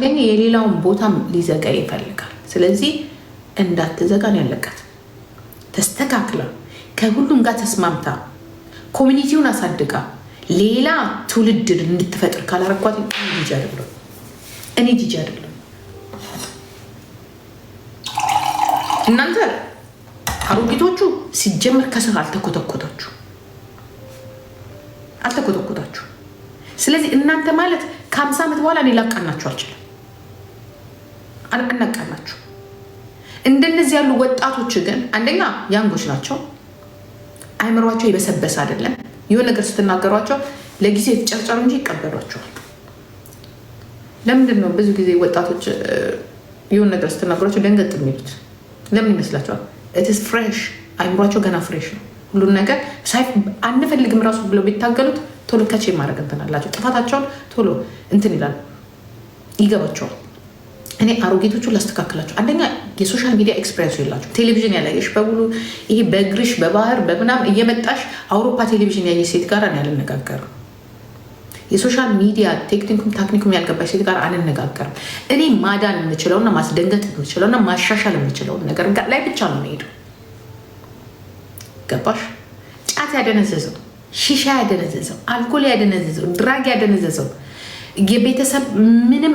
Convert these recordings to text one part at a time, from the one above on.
ግን የሌላውን ቦታም ሊዘጋ ይፈልጋል። ስለዚህ እንዳትዘጋን ያለቃት ተስተካክላ ከሁሉም ጋር ተስማምታ ኮሚኒቲውን አሳድጋ ሌላ ትውልድ እንድትፈጥር ካላረኳት እኔ ጂጂ አይደለም። እናንተ አሮጊቶቹ ሲጀመር ከስር አልተኮተኮታችሁ። ስለዚህ እናንተ ማለት ከ50 ዓመት በኋላ እኔ ላቃናችሁ አልችልም። አናቃናችሁ። እንደነዚህ ያሉ ወጣቶች ግን አንደኛ ያንጎች ናቸው። አይምሯቸው የበሰበሰ አይደለም። የሆነ ነገር ስትናገሯቸው ለጊዜ የተጨርጨሩ እንጂ ይቀበሏቸዋል። ለምንድን ነው ብዙ ጊዜ ወጣቶች የሆነ ነገር ስትናገሯቸው ደንገጥ የሚሉት? ለምን ይመስላችኋል? ኢትስ ፍሬሽ። አይምሯቸው ገና ፍሬሽ ነው። ሁሉን ነገር አንፈልግም ራሱ ብለው ቢታገሉት ቶሎ ከቼ ማድረግ እንትን አላቸው። ጥፋታቸውን ቶሎ እንትን ይላሉ፣ ይገባቸዋል። እኔ አሮጌቶቹ ላስተካክላቸው። አንደኛ የሶሻል ሚዲያ ኤክስፔሪንስ የላቸው። ቴሌቪዥን ያላየሽ በሙሉ ይሄ በእግርሽ በባህር በምናም እየመጣሽ አውሮፓ ቴሌቪዥን ያየ ሴት ጋር አልነጋገርም። የሶሻል ሚዲያ ታክኒኩም ያልገባሽ ሴት ጋር አንነጋገርም። እኔ ማዳን የምችለውና ማስደንገጥ የምችለውና ማሻሻል የምችለውን ነገር ላይ ብቻ ነው የምሄደው። ገባሽ? ጫት ያደነዘዘው፣ ሺሻ ያደነዘዘው፣ አልኮል ያደነዘዘው፣ ድራግ ያደነዘዘው የቤተሰብ ምንም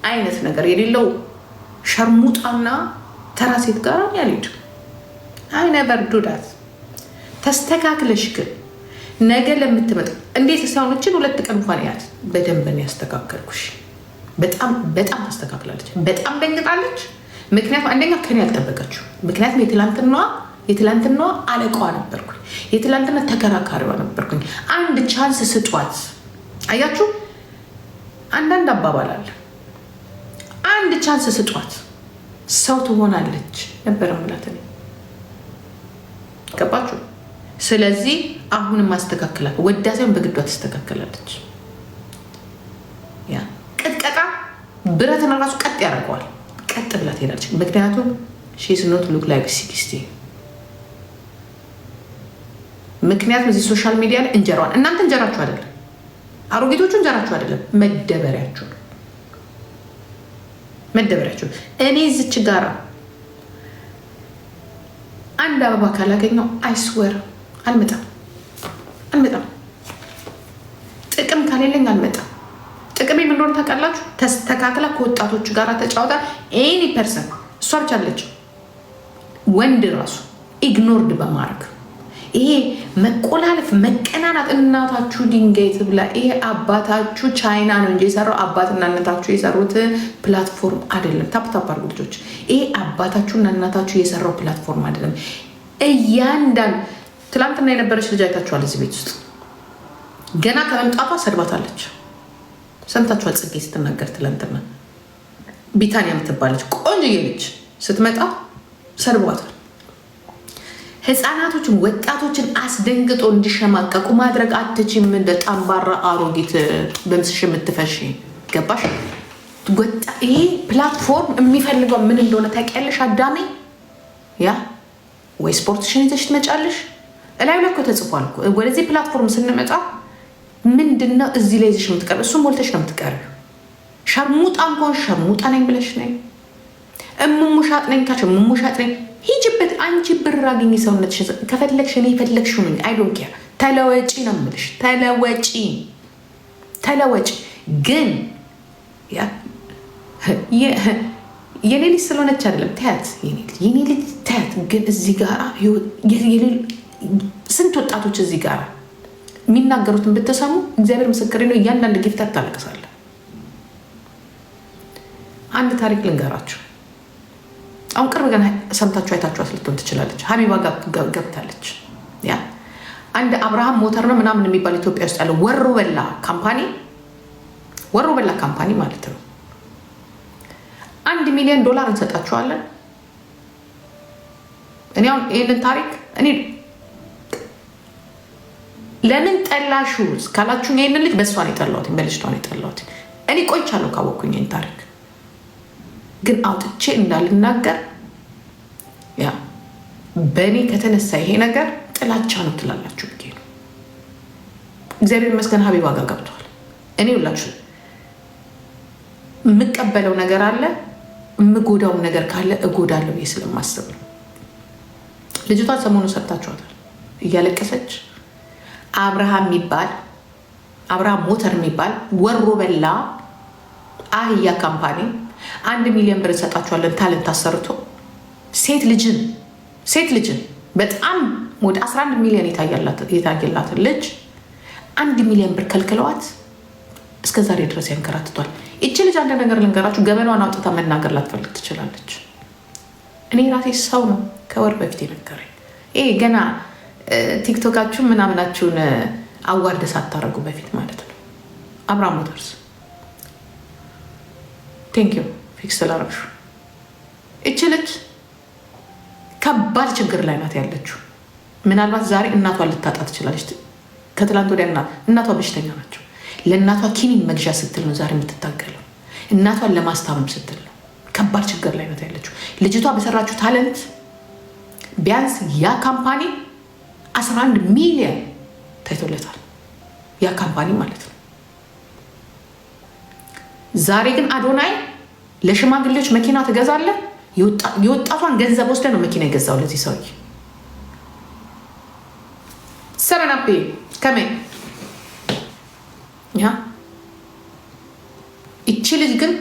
አይነት ነገር የሌለው ሸርሙጣና ተራ ሴት ጋር ያልሄድ አይ ነበር ዱዳት። ተስተካክለሽ ግን ነገ ለምትመጣ እንዴት ሳይሆንችን 2 ቀን እንኳን ያት በደንብ ነው ያስተካከልኩሽ። በጣም ተስተካክላለች። በጣም ደንግጣለች። ምክንያቱም አንደኛ ከኔ ያልጠበቀችው ምክንያቱም የትላንትናዋ አለቃዋ ነበርኩኝ። የትላንትና ተከራካሪዋ ነበርኩኝ። አንድ ቻንስ ስጧት። አያችሁ፣ አንዳንድ አባባል አለ። አንድ ቻንስ ስጧት ሰው ትሆናለች ነበረ ማለት ነው። ገባችሁ? ስለዚህ አሁንም ማስተካከላት ወዳ ሳይሆን በግዷ ተስተካከላለች። ያ ቅጥቀጣ ብረትን ራሱ ቀጥ ያደርገዋል። ቀጥ ብላ ትሄዳለች። ምክንያቱም ሺስ ኖት ሉክ ላይክ 60። ምክንያቱም እዚህ ሶሻል ሚዲያ ላይ እንጀራዋን እናንተ እንጀራችሁ አይደለም፣ አሮጌቶቹ እንጀራችሁ አይደለም፣ መደበሪያችሁ። እኔ እዚች ጋራ አንድ አበባ ካላገኘው አይስወር አልመጣም። ጥቅም ከሌለኝ አልመጣም። ጥቅሜ ምን እንደሆነ ታውቃላችሁ? ተስተካክላ ከወጣቶቹ ጋር ተጫውታ ኤኒ ፐርሰን እሷ ብቻ አለችው ወንድ ራሱ ኢግኖርድ በማድረግ ይሄ መቆላለፍ መቀናናት። እናታችሁ ድንጋይ ትብላ። ይሄ አባታችሁ ቻይና ነው እንጂ የሰራው አባትና እናታችሁ የሰሩት ፕላትፎርም አይደለም። ታፕታፕ አድርጉ ልጆች። ይሄ አባታችሁና እናታችሁ የሰራው ፕላትፎርም አይደለም። እያንዳንዱ ትላንትና የነበረች ልጅ አይታችኋል። እዚህ ቤት ውስጥ ገና ከመምጣቷ ሰድባታለች። ሰምታችኋል። ጽጌ ስትናገር ትላንትና ቢታንያ የምትባለች ቆንጆዬ ልጅ ስትመጣ ሰድቧታል። ህፃናቶችን ወጣቶችን አስደንግጦ እንዲሸማቀቁ ማድረግ አትችም። እንደ ጣምባራ አሮጊት በምስሽ የምትፈሽ ገባሽ? ይሄ ፕላትፎርም የሚፈልገው ምን እንደሆነ ታውቂያለሽ አዳሜ? ያ ወይ ስፖርትሽን ይዘሽ ትመጫለሽ። እላዩ ላይ እኮ ተጽፏል እኮ። ወደዚህ ፕላትፎርም ስንመጣ ምንድነው እዚህ ላይ ይዘሽ የምትቀር እሱ ሞልተሽ ነው የምትቀር። ሸርሙጣ እንኳን ሸርሙጣ ነኝ ብለሽ ነኝ። እሙሙሻጥ ነኝ ካቸው እሙሙሻጥ ነኝ። ሂጅበት። አንቺ ብር አግኝ ሰውነትሽ ከፈለግሽ እኔ የፈለግሽው ነኝ። አይ ዶንት ኬር። ተለወጪ ነው የምልሽ። ተለወጪ። ግን የኔ ልጅ ስለሆነች አይደለም። ታያት የኔ ልጅ ታያት። ግን እዚህ ጋር ስንት ወጣቶች እዚህ ጋር የሚናገሩትን ብትሰሙ እግዚአብሔር ምስክሬ ነው። እያንዳንድ ጊፍተር ታለቅሳለ። አንድ ታሪክ ልንገራችሁ። አሁን ቅርብ ገና ሰምታችሁ አይታችሁ ልትሆን ትችላለች። ሀቢባ ገብታለች። ያ አንድ አብርሃም ሞተር ነው ምናምን የሚባል ኢትዮጵያ ውስጥ ያለው ወሮበላ ካምፓኒ ማለት ነው። $1 ሚሊዮን እንሰጣችኋለን። እኔ አሁን ይህንን ታሪክ ለምን ጠላሹ ካላችሁ ይህንን ልጅ በእሷ ነው የጠላሁት፣ በልጅቷ ነው የጠላሁት። እኔ ቆይቻለሁ ካወቅኩኝ ይህን ታሪክ ግን አውጥቼ እንዳልናገር ያ በእኔ ከተነሳ ይሄ ነገር ጥላቻ ነው ትላላችሁ ብዬ ነው። እግዚአብሔር ይመስገን ሀቢባ ጋር ገብቷል። እኔ ሁላችሁ የምቀበለው ነገር አለ፣ የምጎዳው ነገር ካለ እጎዳለሁ ብዬ ስለማስብ ነው። ልጅቷን ሰሞኑ ሰጥታችኋታል እያለቀሰች አብርሃም ሞተር የሚባል ወሮ በላ አህያ ካምፓኒ 1 ሚሊዮን ብር እንሰጣችኋለን ታለንት አሰርቶ ሴት ልጅን በጣም ወደ 11 ሚሊዮን የታየላትን ልጅ 1 ሚሊዮን ብር ከልክለዋት እስከዛሬ ድረስ ያንከራትቷል። ይቺ ልጅ አንድ ነገር ልንገራችሁ፣ ገበኗን አውጥታ መናገር ላትፈልግ ትችላለች። እኔ ራሴ ሰው ነው ከወር በፊት የነገረኝ። ይሄ ገና ቲክቶካችሁን ምናምናችሁን አዋርድ ሳታረጉ በፊት ማለት ነው። አብርሃም ሞተርስ ቴንክ ዩ ፊክስ ስላረግሹ። ይቺ ልጅ ከባድ ችግር ላይ ናት ያለችው። ምናልባት ዛሬ እናቷን ልታጣ ትችላለች። ከትላንት ወዲያ እናቷ በሽተኛ ናቸው። ለእናቷ ኪኒን መግዣ ስትል ነው ዛሬ የምትታገለው። እናቷን ለማስታመም ስትል ነው። ከባድ ችግር ላይ ናት ያለችው። ልጅቷ በሰራችው ታለንት ቢያንስ ያ ካምፓኒ 11 ሚሊዮን ታይቶለታል። ያ ካምፓኒ ማለት ነው። ዛሬ ግን አዶናይ ለሽማግሌዎች መኪና ትገዛለህ። የወጣቷን ገንዘብ ወስደ ነው መኪና የገዛው ለዚህ ሰውዬ። ሰረናፔ ከሜ ይቺ ልጅ ግን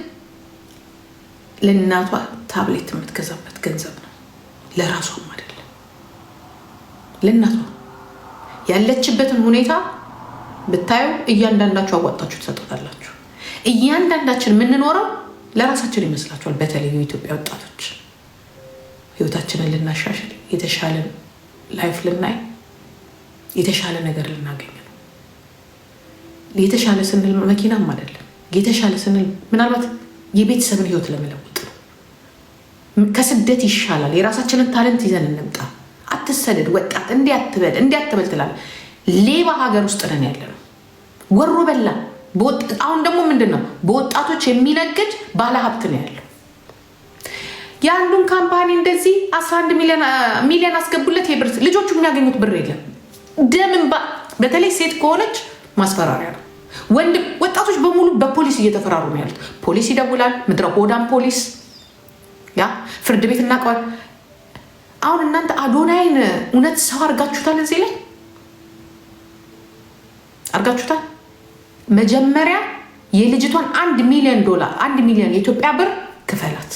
ለእናቷ ታብሌት የምትገዛበት ገንዘብ ነው፣ ለራሷም አይደለም። ለእናቷ ያለችበትን ሁኔታ ብታዩ እያንዳንዳችሁ አዋጣችሁ ትሰጡታላችሁ። እያንዳንዳችን የምንኖረው ለራሳችን ይመስላችኋል። በተለይ የኢትዮጵያ ወጣቶች ህይወታችንን ልናሻሽል፣ የተሻለ ላይፍ ልናይ፣ የተሻለ ነገር ልናገኝ ነው። የተሻለ ስንል መኪናም አይደለም። የተሻለ ስንል ምናልባት የቤተሰብን ህይወት ለመለወጥ ነው። ከስደት ይሻላል። የራሳችንን ታለንት ይዘን እንምጣ። አትሰደድ ወጣት፣ እንዲያትበል ትላለህ። ሌባ ሀገር ውስጥ ነን ያለ ነው። ወሮ በላ። አሁን ደግሞ ምንድን ነው በወጣቶች የሚነግድ ባለሀብት ነው ያለው። የአንዱን ካምፓኒ እንደዚህ 11 ሚሊዮን አስገቡለት። የብር ልጆቹ የሚያገኙት ብር የለም። ደምን በተለይ ሴት ከሆነች ማስፈራሪያ ነው። ወጣቶች በሙሉ በፖሊስ እየተፈራሩ ነው ያሉት። ፖሊስ ይደውላል። ምድረ ሆዳም ፖሊስ ፍርድ ቤት እናቀዋል። አሁን እናንተ አዶናይን እውነት ሰው አርጋችሁታል። እዚህ ላይ አርጋችሁታል። መጀመሪያ የልጅቷን $1 ሚሊዮን የኢትዮጵያ ብር ክፈላት።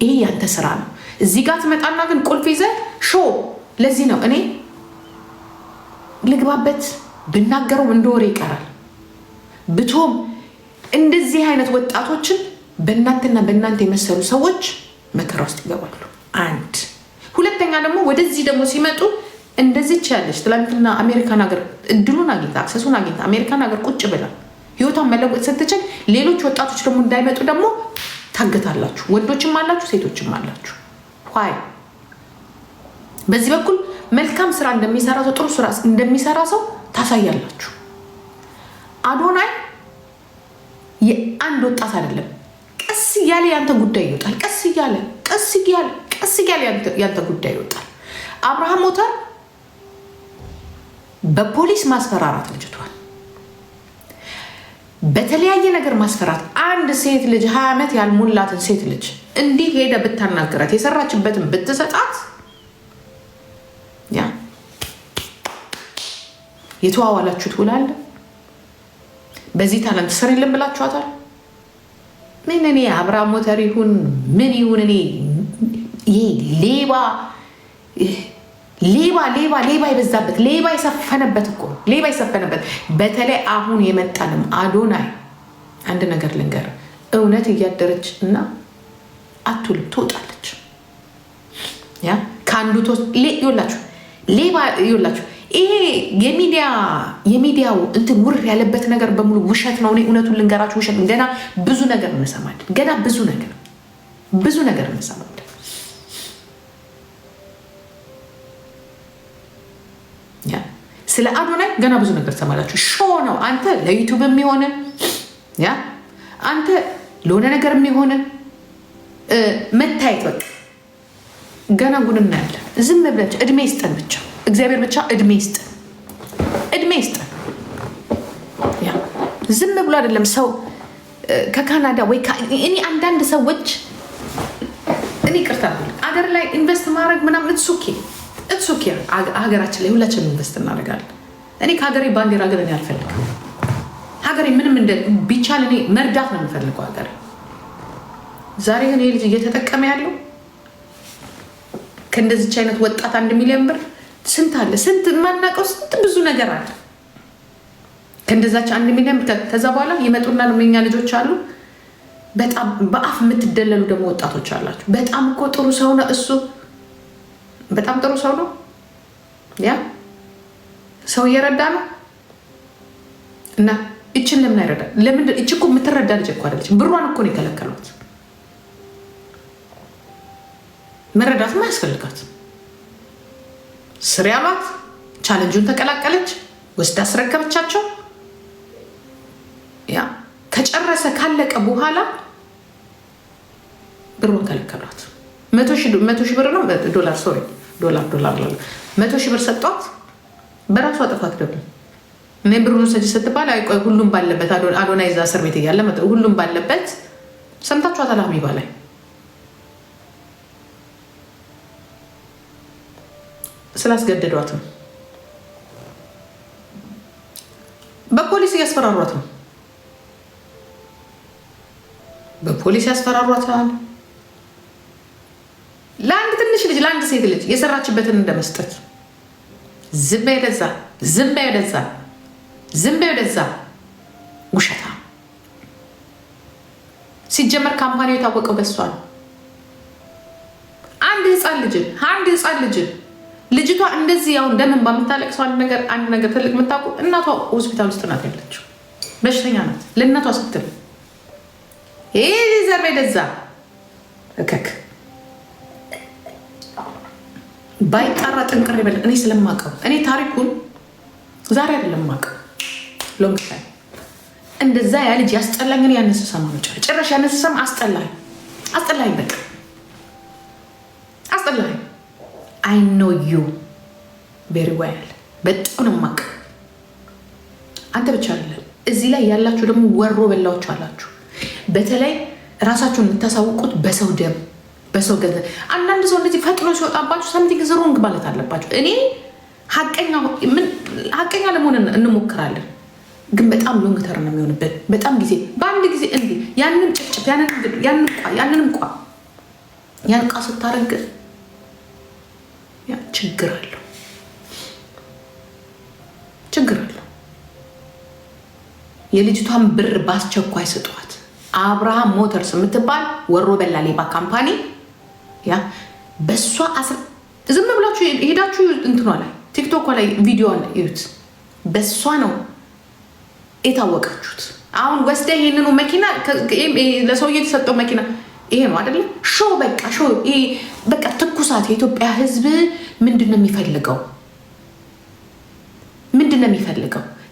ይሄ ያንተ ስራ ነው። እዚህ ጋር ትመጣና ግን ቁልፍ ይዘህ ሾ። ለዚህ ነው እኔ ልግባበት ብናገረው እንደ ወሬ ይቀራል። ብቶም እንደዚህ አይነት ወጣቶችን በእናንተና በእናንተ የመሰሉ ሰዎች መከራ ውስጥ ይገባሉ። አንድ ሁለተኛ ደግሞ ወደዚህ ደግሞ ሲመጡ እንደዚች ያለች ትላንትና አሜሪካን ሀገር እድሉን አግኝታ አክሰሱን አግኝታ አሜሪካን ሀገር ቁጭ ብላ ህይወቷን መለወጥ ስትችል ሌሎች ወጣቶች ደግሞ እንዳይመጡ ደግሞ ታገታላችሁ። ወንዶችም አላችሁ፣ ሴቶችም አላችሁ። ይ በዚህ በኩል መልካም ስራ እንደሚሰራ ሰው፣ ጥሩ ስራ እንደሚሰራ ሰው ታሳያላችሁ። አዶናይ የአንድ ወጣት አይደለም። ቀስ እያለ ያንተ ጉዳይ ይወጣል። ቀስ እያለ ያንተ ጉዳይ ይወጣል። አብርሃም ሞተር በፖሊስ ማስፈራራት ልጅቷል፣ በተለያየ ነገር ማስፈራራት። አንድ ሴት ልጅ 20 ዓመት ያልሞላትን ሴት ልጅ እንዲህ ሄደ ብታናገራት የሰራችበትን ብትሰጣት የተዋዋላችሁት ውላለ። በዚህ ታለንት ስር የለም ብላችኋታል። ምን እኔ አብርሃም ሞተር ይሁን ምን ይሁን እኔ ይሄ ሌባ የበዛበት ሌባ የሰፈነበት እኮ ሌባ የሰፈነበት። በተለይ አሁን የመጣንም አዶናይ አንድ ነገር ልንገር፣ እውነት እያደረች እና አትውልም ትወጣለች። ከአንዱ ይላችሁ ሌባ ይላችሁ። ይሄ የሚዲያው እንትን ውር ያለበት ነገር በሙሉ ውሸት ነው። እኔ እውነቱን ልንገራችሁ፣ ውሸት። ገና ብዙ ነገር እንሰማለን። ገና ብዙ ነገር እንሰማለን። ስለ አዶናይ ገና ብዙ ነገር ትሰማላችሁ። ሾ ነው። አንተ ለዩቱብ የሚሆን አንተ ለሆነ ነገር የሚሆን መታየት በቃ ገና ጉድ እናያለን። ዝም ብላችሁ እድሜ ይስጠን ብቻ እግዚአብሔር ብቻ እድሜ ይስጠን። ዝም ብሎ አይደለም ሰው ከካናዳ ወይ እኔ አንዳንድ ሰዎች እኔ ቅርታ አገር ላይ ኢንቨስት ማድረግ ምናምን እትስ ኦኬ ሀገራችን ላይ ሁላችንም ኢንቨስት እናደርጋለን። እኔ ከሀገሬ ባንዲራ ግን እኔ አልፈልግም። ሀገሬ ምንም እንደ ቢቻል እኔ መርዳት ነው የምፈልገው ሀገሬ። ዛሬ ግን ይሄ ልጅ እየተጠቀመ ያለው ከእንደዚች አይነት ወጣት 1 ሚሊዮን ብር ስንት አለ፣ ስንት የማናውቀው ስንት ብዙ ነገር አለ። ከእንደዛች 1 ሚሊዮን ብር ከዛ በኋላ ይመጡና የኛ ልጆች አሉ። በጣም በአፍ የምትደለሉ ደግሞ ወጣቶች አላችሁ። በጣም እኮ ጥሩ ሰው ነው እሱ፣ በጣም ጥሩ ሰው ነው። ያ ሰው እየረዳ ነው እና እችን ለምን አይረዳ? ለምን እች እኮ የምትረዳ ልጅ እኮ አይደለች። ብሯን እኮ ነው የከለከሏት። መረዳትም አያስፈልጋት። ስር ያሏት ቻለንጁን ተቀላቀለች፣ ወስዳ አስረከበቻቸው። ያ ከጨረሰ ካለቀ በኋላ ብሩን ከለከሏት። 100 ብር ነው ዶላር፣ ሶሪ ዶላር 100 ብር ሰጧት። በራሷ ጥፋት ደግሞ እኔ ብሩን ሰጂ ስትባል አይቆይ ሁሉም ባለበት አዶናይ እዛ እስር ቤት እያለ ሁሉም ባለበት ሰምታችኋታል። ሀቢባ ላይ ስላስገደዷት ነው። በፖሊስ እያስፈራሯት ነው። በፖሊስ ያስፈራሯታል። ለአንድ ትንሽ ልጅ ለአንድ ሴት ልጅ የሰራችበትን እንደመስጠት ዝም በይ ወደዛ፣ ዝም በይ ወደዛ፣ ዝም በይ ወደዛ። ውሸታ ሲጀመር ካምፓኒው የታወቀው በሷ ነው። አንድ ህፃን ልጅ ልጅቷ እንደዚህ ያው እንደምን በምታለቅሰው አንድ ነገር ትልቅ የምታውቁ እናቷ ሆስፒታል ውስጥ ናት ያለችው። በሽተኛ ናት። ለእናቷ ስትል ይሄ ዘርቤ ደዛ እከክ ባይጣራ ጥንቅር ይበል። እኔ ስለማውቀው እኔ ታሪኩን ዛሬ አይደለም ማውቀው ሎንግ ታይም። እንደዛ ያ ልጅ ያስጠላኝ። እኔ ያንን ስሰማ ነው ጭራሽ ያንን ስሰማ አስጠላኝ። በቃ አስጠላኝ። I know you very well። በጣም ነው የማውቀው። አንተ ብቻ አይደለም እዚህ ላይ ያላችሁ ደግሞ ወሮ በላዎች አላችሁ። በተለይ ራሳችሁን የምታሳውቁት በሰው ደም በሰው ገንዘብ። አንዳንድ ሰው እንደዚህ ፈጥኖ ሲወጣባችሁ something is wrong ማለት አለባችሁ። እኔ ሀቀኛ ለመሆን እንሞክራለን፣ ግን በጣም ሎንግ ተርም ነው የሚሆንበት። በጣም ጊዜ በአንድ ጊዜ እንዲህ ያንን ጭፍጭፍ ያንን ቋ ስታረግ ችግር አለው። የልጅቷን ብር በአስቸኳይ ስጧት። አብርሃም ሞተርስ የምትባል ወሮ በላ ሌባ ካምፓኒ ያ በሷ ዝም ብላችሁ ሄዳችሁ እንትኗ ላይ ቲክቶክ ላይ ቪዲዮን እዩት። በሷ ነው የታወቃችሁት። አሁን ወስደ ይሄንኑ መኪና ለሰውዬ የተሰጠው መኪና ይሄ ነው አይደለም? ሾው በቃ ትኩሳት። የኢትዮጵያ ሕዝብ ምንድን ነው የሚፈልገው?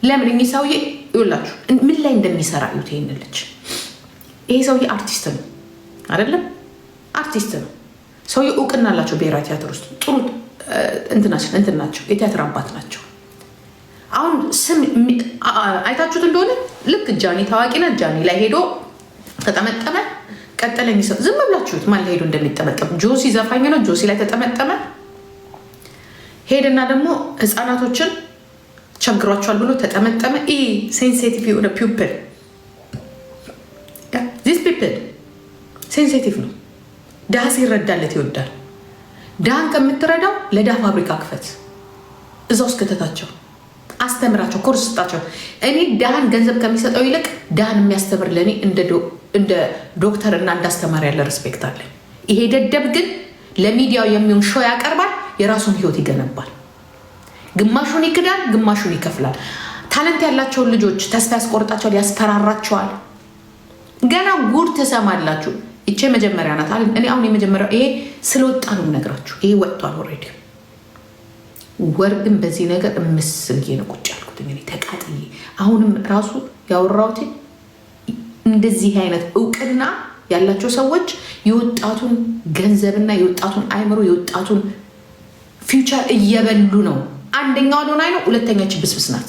ለምን እኚህ ሰውዬ ይውላችሁ ምን ላይ እንደሚሰራ እዩት። ይሄን ልጅ ይሄ ሰውዬ አርቲስት ነው አይደለም? አርቲስት ነው ሰውዬ። እውቅና አላቸው ብሔራዊ ቲያትር ውስጥ ጥሩ እንትን ናቸው፣ የቲያትር አባት ናቸው። አሁን ስም አይታችሁት እንደሆነ ልክ ጃኒ ታዋቂ ናት። ጃኒ ላይ ሄዶ ተጠመጠመ። ቀጠለኝ ሰው ዝም ብላችሁት ማን ላይ ሄዶ እንደሚጠመጠም። ጆሲ ዘፋኝ ነው። ጆሲ ላይ ተጠመጠመ። ሄደና ደግሞ ህፃናቶችን ቸግሯቸዋል ብሎ ተጠመጠመ። ሴንሲቲቭ የሆነ ፒፕል ዚስ ፒፕል ሴንሲቲቭ ነው። ድሃ ሲረዳለት ይወዳል። ድሃን ከምትረዳው ለድሃ ፋብሪካ ክፈት፣ እዛ ውስጥ ከተታቸው፣ አስተምራቸው፣ ኮርስ ስጣቸው። እኔ ድሃን ገንዘብ ከሚሰጠው ይልቅ ድሃን የሚያስተምር ለእኔ እንደ ዶክተር እና እንዳስተማሪ ያለ ሪስፔክት አለ። ይሄ ደደብ ግን ለሚዲያው የሚሆን ሾው ያቀርባል፣ የራሱን ህይወት ይገነባል። ግማሹን ይክዳል፣ ግማሹን ይከፍላል። ታለንት ያላቸውን ልጆች ተስፋ ያስቆርጣቸዋል፣ ያስፈራራቸዋል። ገና ጉድ ትሰማላችሁ። ይቼ መጀመሪያ ናት። እኔ አሁን የመጀመሪያው ይሄ ስለወጣ ነው የምነግራችሁ። ይሄ ወጥቷል ኦልሬዲ። ወር ግን በዚህ ነገር ምስል ነው ቁጭ ያልኩት ተቃጥዬ። አሁንም ራሱ ያወራሁት እንደዚህ አይነት እውቅና ያላቸው ሰዎች የወጣቱን ገንዘብና የወጣቱን አይምሮ የወጣቱን ፊውቸር እየበሉ ነው። አንደኛው አዶናይ ነው፣ ሁለተኛች ብስብስ ናት።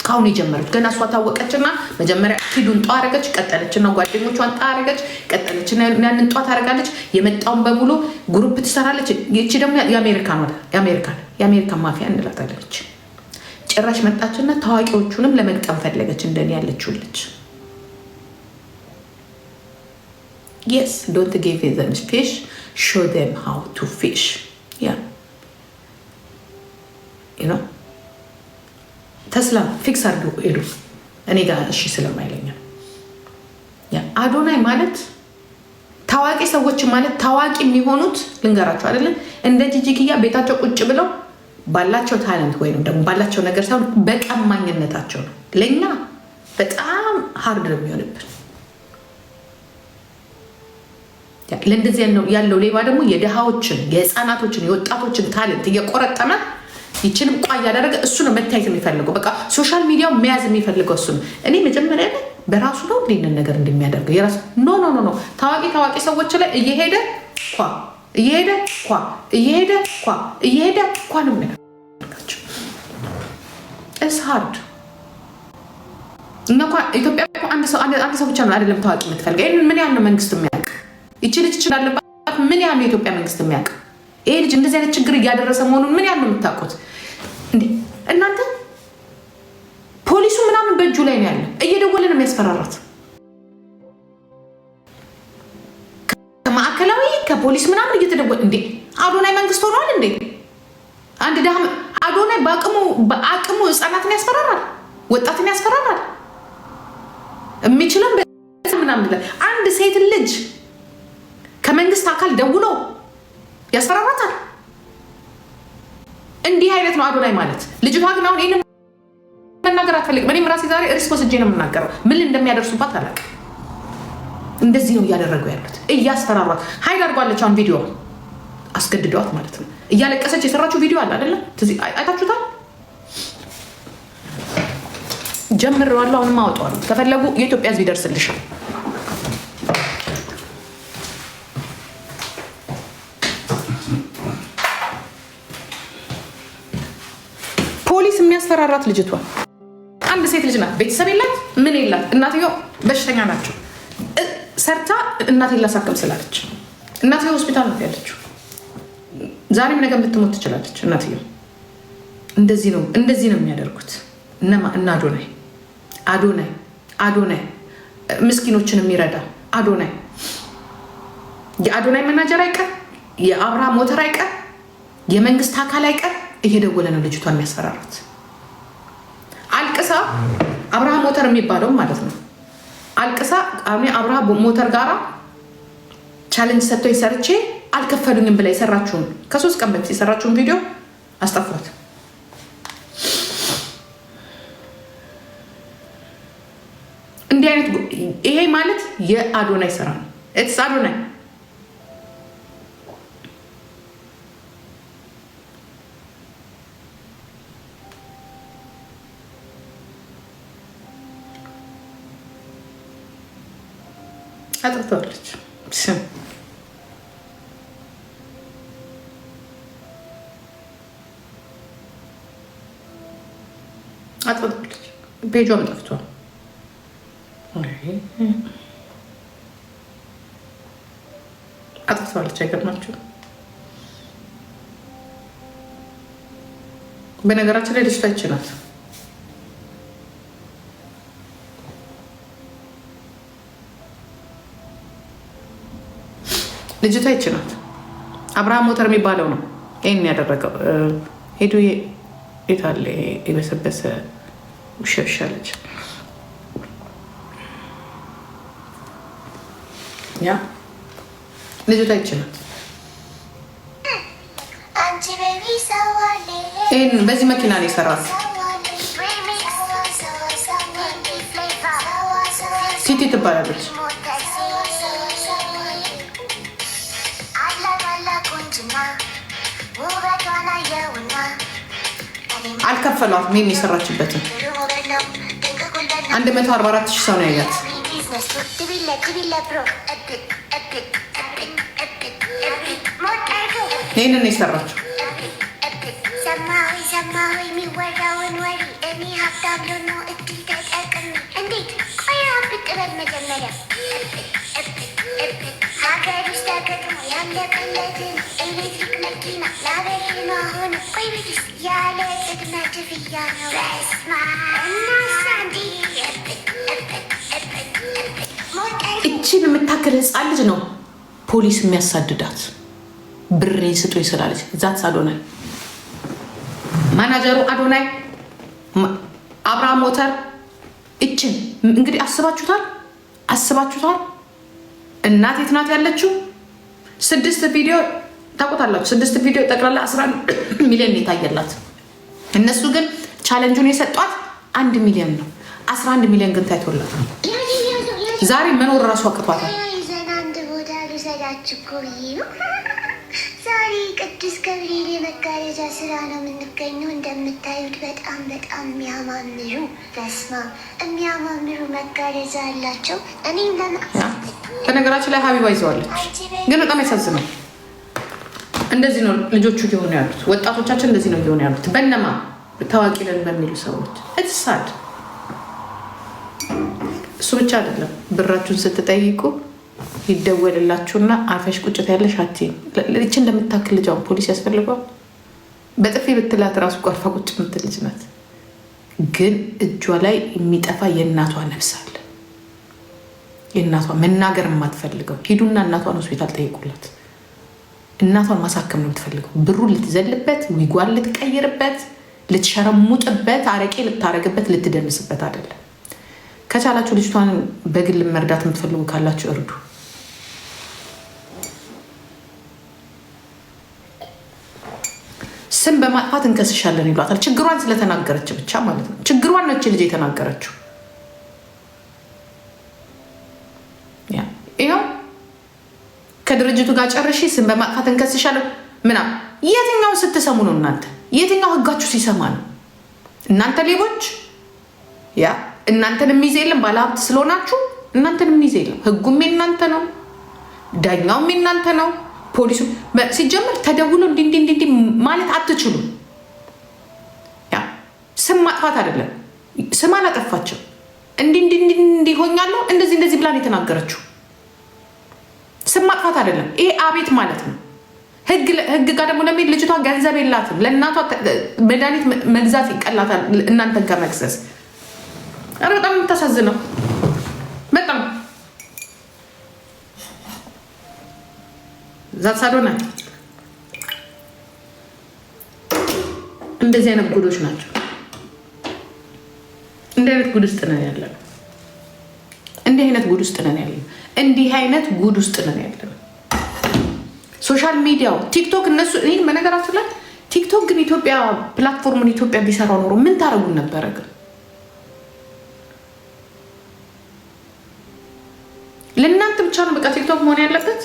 ካሁን የጀመረች ገና እሷ ታወቀችና መጀመሪያ ኪዱን ጧ አረገች፣ ቀጠለችና ጓደኞቿን ጧ አረገች፣ ቀጠለችና ያንን ጧ ታረጋለች። የመጣውን በሙሉ ግሩፕ ትሰራለች። ይቺ ደግሞ የአሜሪካን ማፊያ እንላታለች። ጭራሽ መጣችና ታዋቂዎቹንም ለመግጠም ፈለገች። እንደኔ ያለችው ልጅ yes don't give them fish, show them how to fish. yeah you know ተስላ ፊክስ አድርጎ ሄዱ። እኔ ጋር እሺ ስለማይለኛ አዶናይ ማለት ታዋቂ ሰዎች ማለት ታዋቂ የሚሆኑት ልንገራቸው አይደለም እንደ ጂጂኪያ ቤታቸው ቁጭ ብለው ባላቸው ታለንት ወይንም ደግሞ ባላቸው ነገር ሳይሆን በቀማኝነታቸው ነው። ለኛ በጣም ሃርድ ነው የሚሆንብን። ለእንደዚህ ያለው ሌባ ደግሞ የድሃዎችን፣ የህፃናቶችን፣ የወጣቶችን ታለንት እየቆረጠመ ይችንም ቋ እያደረገ እሱ ነው መታየት የሚፈልገው። በቃ ሶሻል ሚዲያው መያዝ የሚፈልገው እሱ ነው። እኔ መጀመሪያ ላይ በራሱ ነው እንዲህንን ነገር እንደሚያደርገው የራሱ ኖ ታዋቂ ሰዎች ላይ እየሄደ ነው የሚያደርጋቸው። እስ ሃርድ እኛ ኢትዮጵያ አንድ ሰው ብቻ ነው አይደለም ታዋቂ የምትፈልገው። ይህንን ምን ያህል ነው መንግስት የሚያውቅ? ይቺ ልጅ እንዳለባት ምን ያህል ነው የኢትዮጵያ መንግስት የሚያውቅ? ይሄ ልጅ እንደዚህ አይነት ችግር እያደረሰ መሆኑን ምን ያህል ነው የምታውቁት? እናንተ ፖሊሱ ምናምን በእጁ ላይ ነው ያለ፣ እየደወለ ነው የሚያስፈራራት። ከማዕከላዊ ከፖሊስ ምናምን እየተደወለ እንዴ! አዶናይ መንግስት ሆኗል እንዴ? አንድ ዳም አዶናይ በአቅሙ ህፃናትን ያስፈራራል፣ ወጣትን ያስፈራራል። የሚችለው ምናምን አንድ ሴት ልጅ ከመንግስት አካል ደውሎ ያስፈራራታል። እንዲህ አይነት ነው አዶናይ ማለት። ልጅቷ ግን አሁን ይህን መናገር አትፈልግም። እኔም ራሴ ዛሬ ሪስፖንስ እጄ ነው የምናገረው። ምን እንደሚያደርሱባት አላውቅም። እንደዚህ ነው እያደረጉ ያሉት፣ እያስፈራሯት። ሀይል አድርጓለች። አሁን ቪዲዮ አስገድደዋት ማለት ነው። እያለቀሰች የሰራችው ቪዲዮ አለ አይደለም? አይታችሁታል? ጀምሬዋለሁ፣ አሁንም አወጣዋለሁ። ከፈለጉ የኢትዮጵያ ህዝብ ይደርስልሻል። ፖሊስ የሚያስፈራራት ልጅቷ አንድ ሴት ልጅ ናት። ቤተሰብ የላት ምን የላት። እናትየው በሽተኛ ናቸው። ሰርታ እናቴን ላሳክም ስላለች እናትየው ሆስፒታል ናት ያለችው። ዛሬም ነገ ብትሞት ትችላለች እናትየው። እንደዚህ ነው የሚያደርጉት እና አዶናይ ምስኪኖችን የሚረዳ የአዶናይ መናጀር አይቀር፣ የአብርሃም ሞተር አይቀር፣ የመንግስት አካል አይቀር እየደወለ ነው ልጅቷን የሚያስፈራራት። አልቅሳ አብርሃም ሞተር የሚባለው ማለት ነው። አልቅሳ አብርሃም ሞተር ጋራ ቻሌንጅ ሰጥቶኝ ሰርቼ አልከፈሉኝም ብላ የሰራችውን ከ3 ቀን በፊት የሰራችውን ቪዲዮ አስጠፏት። እንዲህ አይነት ይሄ ማለት የአዶናይ ስራ ነው። እትስ አዶናይ አጥፍተዋለች። ፔጇም ጠፍቷል። አጥፍተዋለች። አይገርማችሁም? በነገራችን ላይ ልጅቷ ይህች ናት። ልጅቷ ይህች ናት። አብርሃም ሞተር የሚባለው ነው ይህን ያደረገው። ሄዱ የታለ የበሰበሰ ውሻ ልጅ ያ ልጅቷ ይህች ናት። ይህን በዚህ መኪና ነው የሰራት። ሲቲ ትባላለች። አልከፈሏትም። ይህን የሰራችበትን 144,000 ሰው ነው ያያት። ይህንን የሰራችው ሰማሁ የሚወራውን ወሬ እኔ ሀብታም መጀመሪያ ሀገር ውስጥ ተገጥሞ ያለቀለትን ኤሌክትሪክ መኪና ላበሬ ነው አሁን ቆይ ቤትስ ያለ ቅድመ ክፍያ ነው። በስማ እናሳ እንዲ እችን የምታክል ህፃን ልጅ ነው ፖሊስ የሚያሳድዳት። ብሬን ስጦኝ ስላለች ዛት አዶናይ ማናጀሩ አዶናይ አብርሃም ሞተር እችን እንግዲህ አስባችሁታል። እናት የት ናት ያለችው? 6 ቪዲዮ ታውቁታላችሁ። 6 ቪዲዮ ጠቅላላ 11 ሚሊዮን የታየላት። እነሱ ግን ቻሌንጁን የሰጧት 1 ሚሊዮን ነው። 11 ሚሊዮን ግን ታይቶላት ዛሬ መኖር እራሱ አቅቷታል። አንድ ቦታ ልውሰዳችሁ እኮ ብዬ ነው። ዛሬ ቅዱስ ገብርኤል የመጋረጃ ስራ ነው የምንገኘው። እንደምታዩት በጣም የሚያማምሩ በስማ የሚያማምሩ መጋረጃ አላቸው። እኔም በነገራችን ላይ ሀቢባ ይዘዋለች፣ ግን በጣም ያሳዝናል። እንደዚህ ነው ልጆቹ እየሆኑ ያሉት፣ ወጣቶቻችን እንደዚህ ነው እየሆኑ ያሉት። በነማ ታዋቂ ነን በሚሉ ሰዎች እትሳድ። እሱ ብቻ አይደለም፣ ብራችሁን ስትጠይቁ ይደወልላችሁና አርፈሽ ቁጭት ያለሽ አትይም። ልጅ እንደምታክል ልጅ አሁን ፖሊስ ያስፈልገዋል? በጥፊ ብትላት ራሱ ቆርፋ ቁጭ የምትል ልጅ ናት። ግን እጇ ላይ የሚጠፋ የእናቷ ነፍስ አለ። የእናቷ መናገር የማትፈልገው ሂዱና እናቷን ሆስፒታል ጠይቁላት። እናቷን ማሳከም ነው የምትፈልገው። ብሩን ልትዘልበት፣ ዊጓን ልትቀይርበት፣ ልትሸረሙጥበት፣ አረቄ ልታረግበት፣ ልትደንስበት አይደለም። ከቻላችሁ ልጅቷን በግል መርዳት የምትፈልጉ ካላችሁ እርዱ። ስም በማጥፋት እንከስሻለን ይሏታል። ችግሯን ስለተናገረች ብቻ ማለት ነው። ችግሯን ነች ልጅ የተናገረችው። ይኸው ከድርጅቱ ጋር ጨርሼ ስም በማጥፋት እንከስሻለን ምናምን። የትኛውን ስትሰሙ ነው እናንተ? የትኛው ህጋችሁ ሲሰማ ነው? እናንተ ሌቦች ያ እናንተን የሚይዝ የለም። ባለሀብት ስለሆናችሁ እናንተን የሚይዝ የለም። ህጉም የናንተ ነው፣ ዳኛውም የናንተ ነው። ፖሊሱ ሲጀምር ተደውሎ እንዲህ ማለት አትችሉም። ስም ማጥፋት አይደለም። ስም አላጠፋችም። እንዲሆኛለሁ እንደዚህ ብላን የተናገረችው ስም ማጥፋት አይደለም። ይሄ አቤት ማለት ነው። ህግ ጋር ደግሞ ለሚሄድ ልጅቷ ገንዘብ የላትም። ለእናቷ መድኃኒት መግዛት ይቀላታል እናንተን ከመክሰስ። ኧረ በጣም የምታሳዝነው በጣም ዛሳዶና እንደዚህ አይነት ጉዶች ናቸው። እንዲህ አይነት ጉድ ውስጥ ነን ያለነው። እንዲህ አይነት ጉድ ውስጥ ነን ያለነው። እንዲህ አይነት ጉድ ውስጥ ነን ያለነው። ሶሻል ሚዲያው ቲክቶክ፣ እነሱ እኔ በነገራችን ላይ ቲክቶክ ግን ኢትዮጵያ ፕላትፎርሙን ኢትዮጵያ ቢሰራው ኖሮ ምን ታረጉን ነበረ? ግን ለእናንተ ብቻ ነው በቃ ቲክቶክ መሆን ያለበት።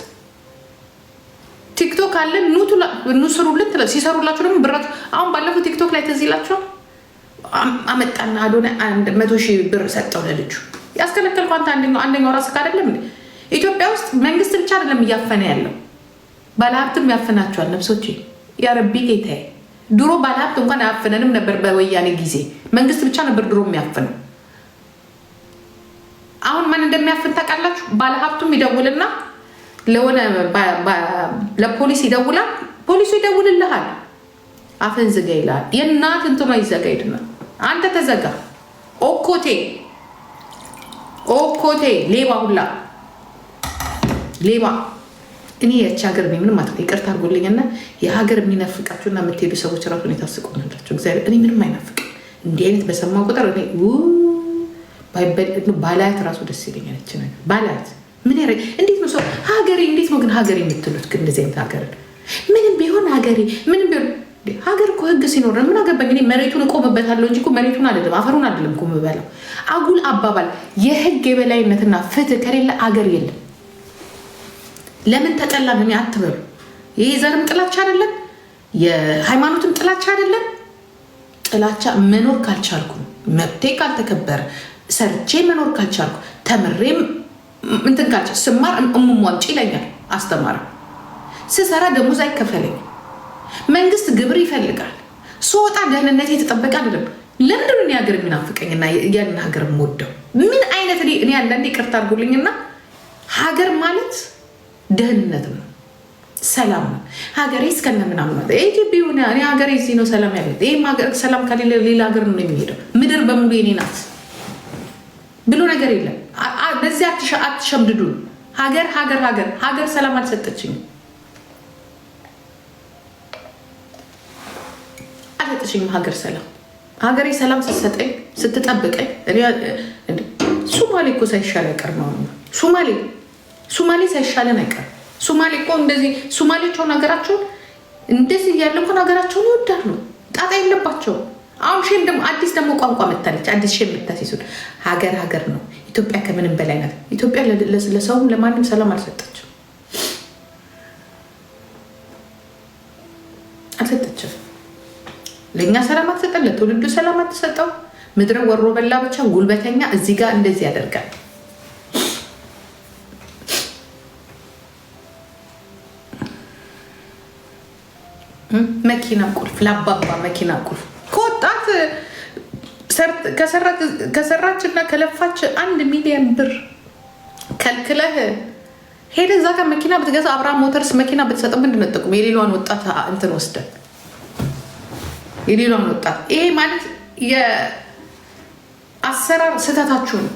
ቲክቶክ አለ ኑ ስሩልን ትለ ሲሰሩላችሁ ደግሞ ብራችሁ። አሁን ባለፈው ቲክቶክ ላይ ትዝ ይላችኋል። አመጣና አዶናይ 100,000 ብር ሰጠው ለልጁ። ያስከለከልኩ አንተ አንደኛው ራስህ አይደለም። ኢትዮጵያ ውስጥ መንግስት ብቻ አይደለም እያፈነ ያለው፣ ባለሀብትም ያፈናቸዋል። ነፍሶቼ ያረቢ ጌታዬ። ድሮ ባለሀብት እንኳን አያፈነንም ነበር። በወያኔ ጊዜ መንግስት ብቻ ነበር ድሮ የሚያፈነው። አሁን ማን እንደሚያፍን ታውቃላችሁ? ባለሀብቱም ይደውልና ለሆነ ለፖሊስ ይደውላል። ፖሊሱ ይደውልልሃል። አፍን ዝጋ ይላል። የእናት እንትኗ ይዘጋ ሄድና አንተ ተዘጋ። ኦኮቴ ሌባ ሁላ ሌባ። እኔ የች ሀገር ምንም ይቅርታ አድርጎልኝና የሀገር የሚነፍቃችሁና የምትሄዱ ሰዎች ራሱን የታስቆናላችሁ። እግዚአብሔር እኔ ምንም አይናፍቅ። እንዲህ አይነት በሰማው ቁጥር እኔ ባላያት ራሱ ደስ ይለኛል። ይች ነገር ባላያት ምን ያረ እንዴት ነው ሰው ሀገሬ እንዴት ነው ግን ሀገሬ የምትሉት? ግን እንደዚህ አይነት ሀገር ምንም ቢሆን ሀገሬ ምንም ቢሆን ሀገር እኮ ህግ ሲኖር ምን አገባኝ እኔ መሬቱን እቆምበታለሁ እንጂ እኮ መሬቱን አይደለም አፈሩን አይደለም እኮ የምበላው። አጉል አባባል። የህግ የበላይነትና ፍትህ ከሌለ አገር የለም። ለምን ተጠላን እኔ አትበሉ። ይሄ ዘርም ጥላቻ አይደለም፣ የሃይማኖትም ጥላቻ አይደለም። ጥላቻ መኖር ካልቻልኩ፣ መብቴ ካልተከበረ፣ ሰርቼ መኖር ካልቻልኩ፣ ተምሬም እንትን ካልቻ ስማር እሙሟንጭ ይለኛል አስተማሪ። ስሰራ ደሞዝ አይከፈለኝ። መንግስት ግብር ይፈልጋል። ስወጣ ደህንነት የተጠበቀ አይደለም። ለምንድን ነው ሀገር የሚናፍቀኝና ያን ሀገር የምወደው? ምን አይነት እኔ አንዳንዴ ይቅርታ አድርጉልኝና ሀገር ማለት ደህንነት ነው፣ ሰላም ነው። ሀገሬ እስከነ ምናምን ማለት ኢትዮጵያ ሆነ እኔ ሀገሬ እዚህ ነው ሰላም ያለው። ይሄ ሀገር ሰላም ከሌለ ሌላ ሀገር ነው የሚሄደው። ምድር በሙሉ የኔ ናት ብሎ ነገር የለም። በዚህ አትሸምድዱ። ሀገር ሰላም አልሰጠችኝም ሀገር ሰላም ሀገሬ ሰላም ስትሰጠኝ ስትጠብቀኝ ሶማሌ እኮ ሳይሻል አይቀር ነው። ሶማሌ ሳይሻለን አይቀር። ሶማሌ እኮ እንደዚህ ሶማሌዎቹን ሀገራቸውን እንደዚህ እያለ እንኳን ሀገራቸውን ይወዳሉ። ጣጣ የለባቸውም። አሁን ሼም ደግሞ አዲስ ደግሞ ቋንቋ መታለች። አዲስ ሼም የምታሲሱት ሀገር ነው። ኢትዮጵያ ከምንም በላይ ናት። ኢትዮጵያ ለሰውም ለማንም ሰላም አልሰጠችም። ለእኛ ሰላም አትሰጠን፣ ለትውልዱ ሰላም አትሰጠው። ምድረ ወሮ በላ ብቻ ጉልበተኛ እዚህ ጋር እንደዚህ ያደርጋል። መኪና ቁልፍ ለአባባ መኪና ቁልፍ ከወጣት ከሰራችና ከለፋች 1 ሚሊዮን ብር ከልክለህ ሄደ እዛ ጋር መኪና ብትገዛ አብርሃም ሞተርስ መኪና ብትሰጠው ምንድን ነው ጥቅሙ? የሌሏን ወጣት እንትን ወስደን የሌሏን ወጣት ይሄ ማለት የአሰራር ስህተታችሁ ነው።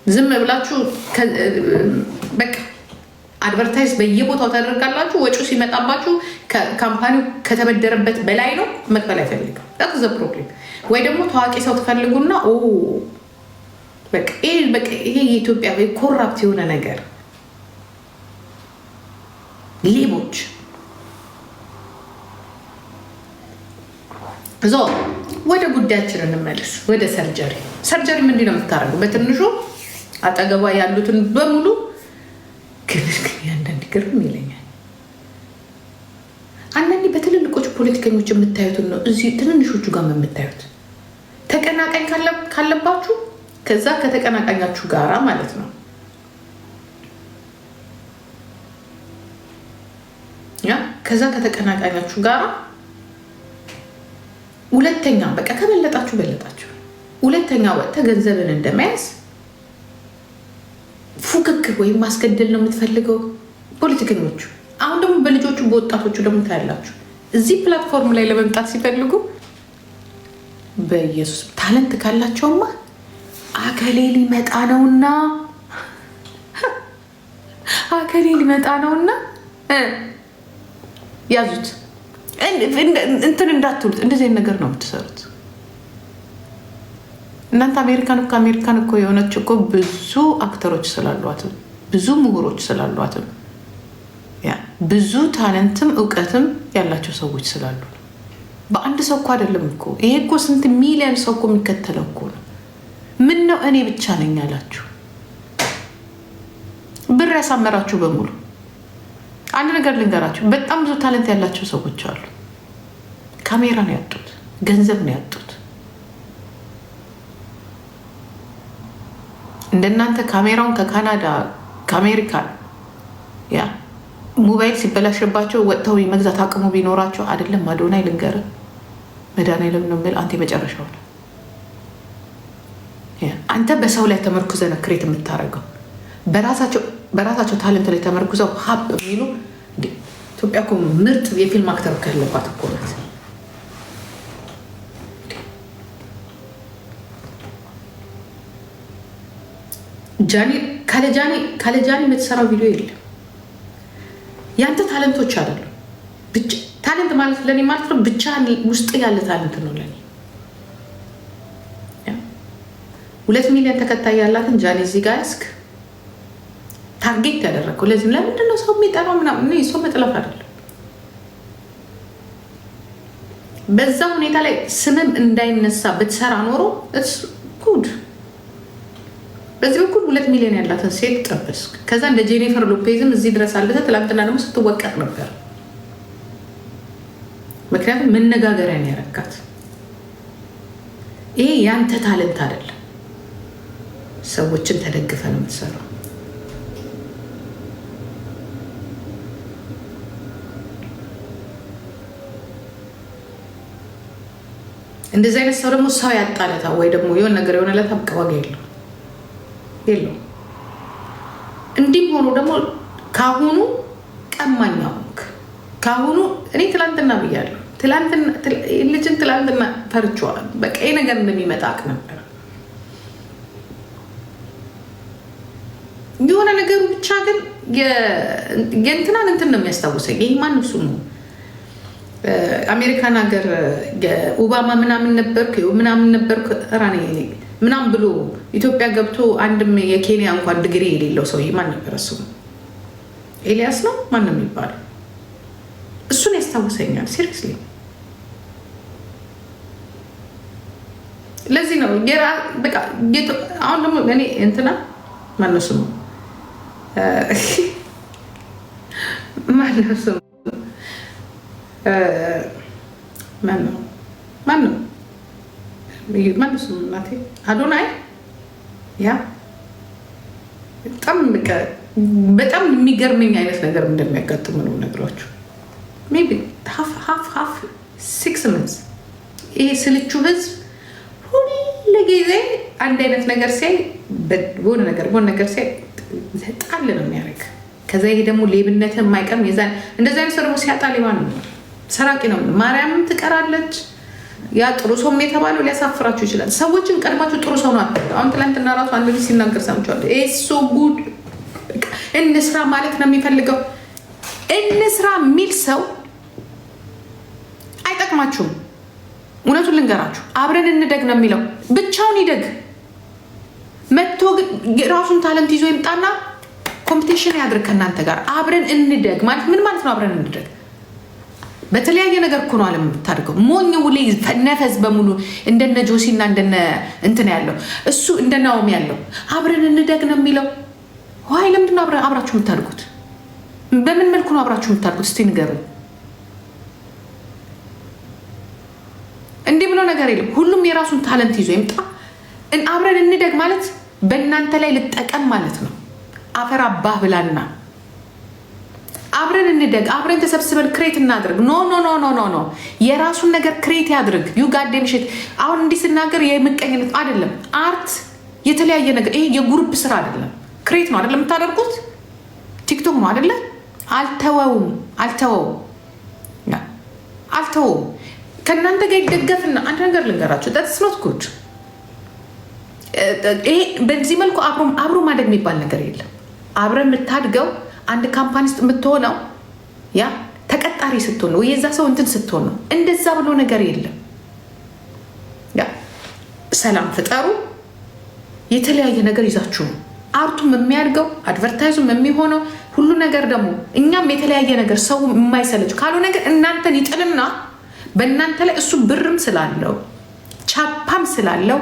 ዝም ብላችሁ በቃ አድቨርታይዝ በየቦታው ታደርጋላችሁ። ወጪው ሲመጣባችሁ ካምፓኒው ከተበደረበት በላይ ነው መክፈል አይፈልግም። ዳት ዘ ፕሮብሌም። ወይ ደግሞ ታዋቂ ሰው ትፈልጉና በቃ ይሄ የኢትዮጵያ ኮራፕት የሆነ ነገር ሌቦች ወደ ጉዳያችን እንመለስ። ወደ ሰርጀሪ ምንድን ነው የምታደርገው? በትንሹ አጠገቧ ያሉትን በሙሉ ግን አንዳንድ ግርም ይለኛል። አንዳንዴ በትልልቆቹ ፖለቲከኞች የምታዩትን ነው እዚህ ትንንሾቹ ጋር የምታዩት። ተቀናቃኝ ካለባችሁ ከዛ ከተቀናቃኛችሁ ጋራ ማለት ነው ከዛ ከተቀናቃኛችሁ ጋራ ሁለተኛ በቃ ከበለጣችሁ ሁለተኛ ወጥተ ገንዘብን እንደመያዝ ፉክክር ወይም ማስገደል ነው የምትፈልገው ፖለቲከኞቹ። አሁን ደግሞ በልጆቹ በወጣቶቹ ደግሞ ታያላችሁ እዚህ ፕላትፎርም ላይ ለመምጣት ሲፈልጉ በኢየሱስ ታለንት ካላቸውማ አከሌ ሊመጣ ነውና ያዙት እንትን እንዳትሉት። እንደዚህ ነገር ነው የምትሰሩት እናንተ። አሜሪካን እኮ የሆነች እኮ ብዙ አክተሮች ስላሏትም ብዙ ምሁሮች ስላሏትም ብዙ ታለንትም እውቀትም ያላቸው ሰዎች ስላሉ በአንድ ሰው እኮ አይደለም እኮ ይሄ እኮ ስንት ሚሊዮን ሰው እኮ የሚከተለው እኮ ነው። ምን ነው እኔ ብቻ ነኝ ያላችሁ ብር ያሳመራችሁ በሙሉ አንድ ነገር ልንገራችሁ። በጣም ብዙ ታለንት ያላቸው ሰዎች አሉ። ካሜራ ነው ያጡት፣ ገንዘብ ነው ያጡት። እንደናንተ ካሜራውን ከካናዳ ከአሜሪካ ሞባይል ሲበላሽባቸው ወጥተው የመግዛት አቅሙ ቢኖራቸው አይደለም። አዶናይ ልንገር መድኃኒዓለም ነው የምልህ አንተ የመጨረሻው ነው። አንተ በሰው ላይ ተመርኩዘህ ነው ክሬት የምታደርገው። በራሳቸው ታለንት ላይ ተመርኩዘው ሀብ የሚሉ ኢትዮጵያ እኮ ምርጥ የፊልም አክተር ካለባት እኮ ናት። ካለ ጃኒ የምትሰራው ቪዲዮ የለም። ያንተ ታለንቶች አይደሉም። ታለንት ማለት ለኔ ማለት ነው ብቻ ውስጥ ያለ ታለንት ነው ለኔ። 2 ሚሊዮን ተከታይ ያላትን ጃኒ እዚህ ጋር ያስክ ታርጌት ያደረገው ለዚህ ለምንድን ነው ሰው የሚጠራው ምናምን? ሰው መጥለፍ አይደለም። በዛ ሁኔታ ላይ ስምም እንዳይነሳ ብትሰራ ኖሮ ጉድ። በዚህ በኩል 2 ሚሊዮን ያላትን ሴት ጠበስክ። ከዛ እንደ ጄኒፈር ሎፔዝም እዚህ ድረስ አለተ። ትላንትና ደግሞ ስትወቀጥ ነበር። ምክንያቱም መነጋገሪያን ያረካት። ይሄ ያንተ ታለንት አይደለም። ሰዎችን ተደግፈ ነው የምትሰራው። እንደዚህ አይነት ሰው ደግሞ ሰው ያጣለታ ወይ ደግሞ የሆነ ነገር የሆነለት ዋጋ የለው። እንዲህም ሆኖ ደግሞ ካሁኑ ቀማኛ ሆንክ። ካሁኑ እኔ ትላንትና ብያለሁ። ልጅን ትላንትና ፈርቼዋለሁ። በቃ ይሄ ነገር እንደሚመጣ አውቅ ነበር። የሆነ ነገሩ ብቻ ግን የእንትናን እንትን ነው የሚያስታውሰኝ። ይህ ማን እሱ ነው አሜሪካን ሀገር ኦባማ ምናምን ነበርኩ ራኔ ምናምን ብሎ ኢትዮጵያ ገብቶ አንድም የኬንያ እንኳን ድግሪ የሌለው ሰው ማን ነበር? እሱ ኤልያስ ነው ማን ነው የሚባለው? እሱን ያስታውሰኛል ሲሪየስሊ። ለዚህ ነው በቃ አሁን ደግሞ እኔ እንትና ማነው ስሙ ማነው ስሙ እናቴ አዶናይ ያ በጣም የሚገርመኝ አይነት ነገር እንደሚያጋጥም ነው ነገራችሁ። ሜይ ቢ ሃፍ 6 months ይሄ ስልቹ ህዝብ ሁሉ ጊዜ አንድ አይነት ነገር ሲያይ በሆነ ነገር ሲያይ ጣል ነው የሚያደርግ። ከዛ ይሄ ደግሞ ሌብነት የማይቀርም የዛን እንደዛ አይነት ሰው ደግሞ ሲያጣ ሌባ ነው፣ ሰራቂ ነው። ማርያምም ትቀራለች። ያ ጥሩ ሰው የተባለው ሊያሳፍራችሁ ይችላል። ሰዎችን ቀድማችሁ ጥሩ ሰው ነው አትበሉ። አሁን ትላንትና ራሱ አንድ ልጅ ሲናገር ሰምቻለሁ። ሶ ጉድ እንስራ ማለት ነው የሚፈልገው። እንስራ የሚል ሰው አይጠቅማችሁም። እውነቱን ልንገራችሁ፣ አብረን እንደግ ነው የሚለው። ብቻውን ይደግ መጥቶ ራሱን ታለንት ይዞ ይምጣና ኮምፒቲሽን ያድርግ ከእናንተ ጋር። አብረን እንደግ ማለት ምን ማለት ነው? አብረን እንደግ በተለያየ ነገር እኮ ነው ዓለም የምታድገው። ሞኝ ውሌ ነፈስ በሙሉ እንደነ ጆሲና እንደነ እንትን ያለው እሱ እንደናውም ያለው አብረን እንደግ ነው የሚለው። ዋይ ለምንድን ነው አብራችሁ የምታድጉት? በምን መልኩ ነው አብራችሁ የምታድጉት? እስቲ ንገሩኝ። እንዲህ ብሎ ነገር የለም። ሁሉም የራሱን ታለንት ይዞ ይምጣ። አብረን እንደግ ማለት በእናንተ ላይ ልጠቀም ማለት ነው። አፈር አባህ ብላና አብረን እንደግ፣ አብረን ተሰብስበን ክሬት እናድርግ። ኖ ኖ ኖ ኖ ኖ ኖ የራሱን ነገር ክሬት ያድርግ። ዩ ጋዴም ሽት። አሁን እንዲህ ስናገር የምቀኝነት አይደለም። አርት የተለያየ ነገር፣ ይሄ የግሩፕ ስራ አይደለም። ክሬት ነው አይደለም የምታደርጉት። ቲክቶክ ነው አይደለ? አልተወውም። ከእናንተ ጋር ይደገፍና አንድ ነገር ልንገራችሁ። that's not good። ይሄ በዚህ መልኩ አብሮ ማደግ የሚባል ነገር የለም። አብረን የምታድገው አንድ ካምፓኒ ውስጥ የምትሆነው ያ ተቀጣሪ ስትሆን ነው፣ የዛ ሰው እንትን ስትሆን ነው። እንደዛ ብሎ ነገር የለም። ያ ሰላም ፍጠሩ። የተለያየ ነገር ይዛችሁ ነው አርቱም የሚያድገው አድቨርታይዙም የሚሆነው ሁሉ ነገር ደግሞ እኛም የተለያየ ነገር ሰው የማይሰለች ካልሆነ ነገር እናንተን ይጥልና በእናንተ ላይ እሱ ብርም ስላለው ቻፓም ስላለው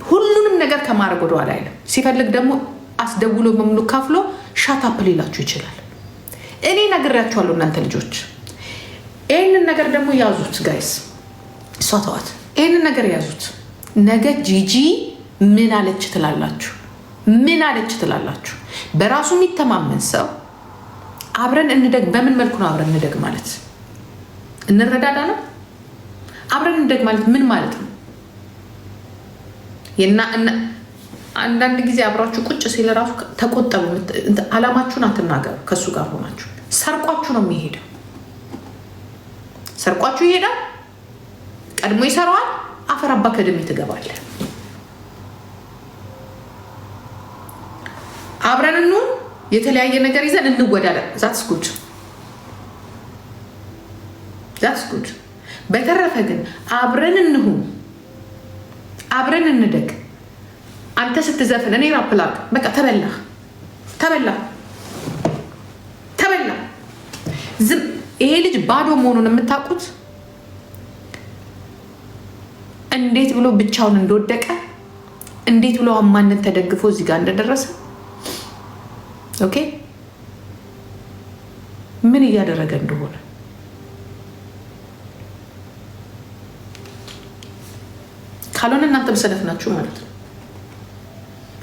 ሁሉንም ነገር ከማድረግ ወደ ኋላ አይልም። ሲፈልግ ደግሞ አስደውሎ በሙሉ ከፍሎ ሻታፕ ሊላችሁ ይችላል። እኔ ነግሬያችኋለሁ። እናንተ ልጆች ይህንን ነገር ደግሞ ያዙት ጋይስ። እሷ ተዋት፣ ይህንን ነገር ያዙት። ነገ ጂጂ ምን አለች ትላላችሁ? በራሱ የሚተማመን ሰው አብረን እንደግ። በምን መልኩ ነው አብረን እንደግ ማለት? እንረዳዳ ነው። አብረን እንደግ ማለት ምን ማለት ነው? አንዳንድ ጊዜ አብራችሁ ቁጭ ሲል ራሱ ተቆጠቡ። አላማችሁን አትናገሩ። ከሱ ጋር ሆናችሁ ሰርቋችሁ ነው የሚሄደው። ሰርቋችሁ ይሄዳል። ቀድሞ ይሰራዋል። አፈር አባ ከደም ትገባለህ። አብረን እንሁን። የተለያየ ነገር ይዘን እንወዳለን። ዛትስ ጉድ። በተረፈ ግን አብረን እንሁን፣ አብረን እንደግ። አንተ ስትዘፍን እኔ ራፕ ላድርግ፣ በቃ ተበላ። ይሄ ልጅ ባዶ መሆኑን የምታውቁት እንዴት ብሎ ብቻውን እንደወደቀ፣ እንዴት ብሎ ማንን ተደግፎ እዚህ ጋር እንደደረሰ። ኦኬ ምን እያደረገ እንደሆነ ካልሆነ እናንተም ሰነፍ ናችሁ ማለት ነው።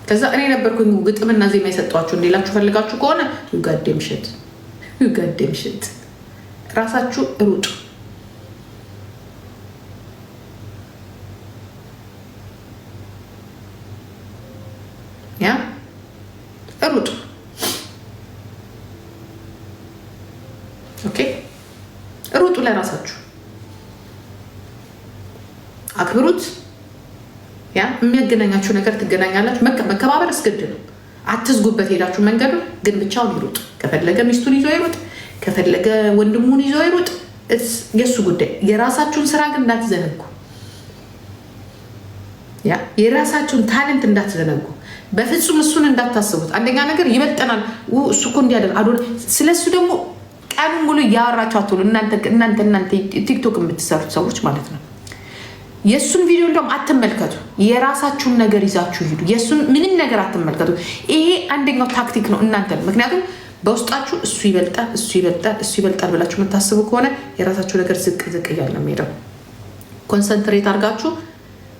ከዛ እኔ ነበርኩኝ ግጥምና ዜማ የሰጧችሁ እንዲላችሁ ፈልጋችሁ ከሆነ ዩጋዴም ሽት ራሳችሁ ሩጡ። ኦኬ ሩጡ፣ ለራሳችሁ አክብሩት። ያ የሚያገናኛችሁ ነገር ትገናኛላችሁ። መከባበር እስግድ ነው። አትዝጉበት ሄዳችሁ መንገዱ ግን ብቻውን ይሩጥ። ከፈለገ ሚስቱን ይዞ ይሩጥ፣ ከፈለገ ወንድሙን ይዞ ይሩጥ። የእሱ ጉዳይ። የራሳችሁን ስራ ግን እንዳትዘነጉ። ያ የራሳችሁን ታለንት እንዳትዘነጉ በፍጹም። እሱን እንዳታስቡት። አንደኛ ነገር ይበልጠናል፣ እሱ እኮ እንዲያደርግ አዶነ። ስለሱ ደግሞ ቀኑን ሙሉ እያወራችሁ አትውሉ። እናንተ ቲክቶክ የምትሰሩት ሰዎች ማለት ነው። የእሱን ቪዲዮ እንደውም አትመልከቱ። የራሳችሁን ነገር ይዛችሁ ሂዱ። የእሱን ምንም ነገር አትመልከቱ። ይሄ አንደኛው ታክቲክ ነው እናንተ። ምክንያቱም በውስጣችሁ እሱ ይበልጣል፣ እሱ ይበልጣል፣ እሱ ይበልጣል ብላችሁ የምታስቡ ከሆነ የራሳችሁ ነገር ዝቅ ዝቅ እያለ ነው የሚሄደው። ኮንሰንትሬት አድርጋችሁ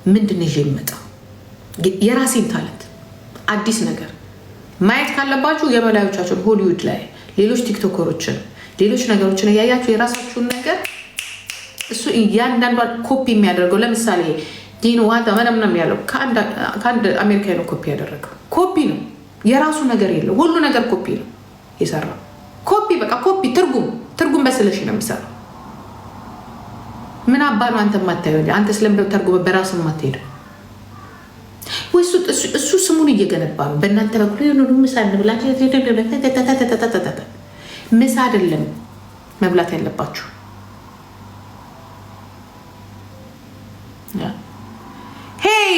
ምንድን ይዤ የምመጣው የራሴን ታለንት አዲስ ነገር ማየት ካለባችሁ የበላዮቻችሁን ሆሊውድ ላይ ሌሎች ቲክቶከሮችን ሌሎች ነገሮችን እያያችሁ የራሳችሁን ነገር እሱ እያንዳንዷን ኮፒ የሚያደርገው ለምሳሌ ዲኖ ዋታ ምናምን ያለው ከአንድ አሜሪካዊ ነው ኮፒ ያደረገው። ኮፒ ነው፣ የራሱ ነገር የለው። ሁሉ ነገር ኮፒ ነው የሰራው። ኮፒ በቃ ኮፒ። ትርጉም በስለሽ ነው የሚሰራው። ምን አባ ነው አንተ የማታየው? አንተ ስለምተርጉም በራሱ የማትሄደው ወይ? እሱ ስሙን እየገነባ ነው። በእናንተ በኩል ምሳ እንብላችሁ። ምሳ አይደለም መብላት ያለባችሁ። ሄይ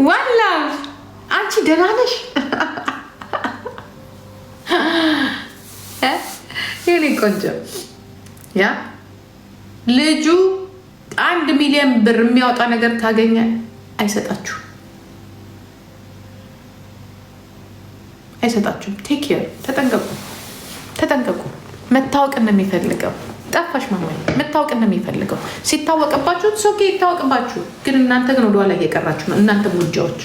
ዋላ አንቺ ደህና ነሽ? የኔ ቆንጆ ያ ልጁ 1 ሚሊዮን ብር የሚያወጣ ነገር ካገኘ አይሰጣችሁም። ቴክ ኬር። ተጠንቀቁ። መታወቅ ነው የሚፈልገው። ጠፋሽ ማማዬ። መታወቅ ነው የሚፈልገው። ሲታወቅባችሁ ሶኬ ይታወቅባችሁ። ግን እናንተ ግን ወደኋላ እየቀራችሁ ነው። እናንተ ሙጃዎች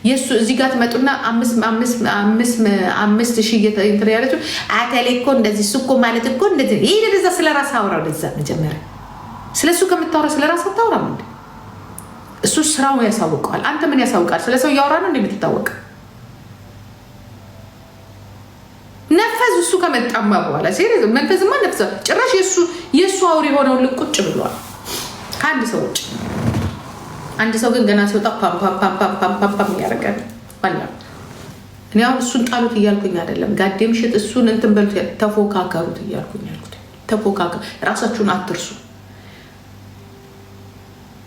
የሱ እዚህ ጋር ትመጡና 5,000 እንትን ያለችው አተሌ እኮ እንደዚህ እሱ እኮ ማለት እኮ እንደዚህ። ይሄ ለዛ ስለራስ አውራ። ለዛ መጀመሪያ ስለሱ ከምታወራ ስለራስ አታውራ። ምን እሱ ስራው ያሳውቀዋል። አንተ ምን ያሳውቃል? ስለሰው እያወራ ነው እንደምትታወቅ ነፈዝ። እሱ ከመጣማ በኋላ ሲሪየስ መንፈዝማ ነፍዛ ጭራሽ የሱ አውሪ ሆነው ልቁጭ ብሏል ከአንድ ሰው ውጭ። አንድ ሰው ግን ገና ሲወጣ ፓም ያደርጋል። ዋላ እኔ አሁን እሱን ጣሉት እያልኩኝ አይደለም። ጋዴም ሽት እሱን እንትን በሉት፣ ተፎካከሩት እያልኩኝ ያልኩት። ተፎካከሩ፣ ራሳችሁን አትርሱ።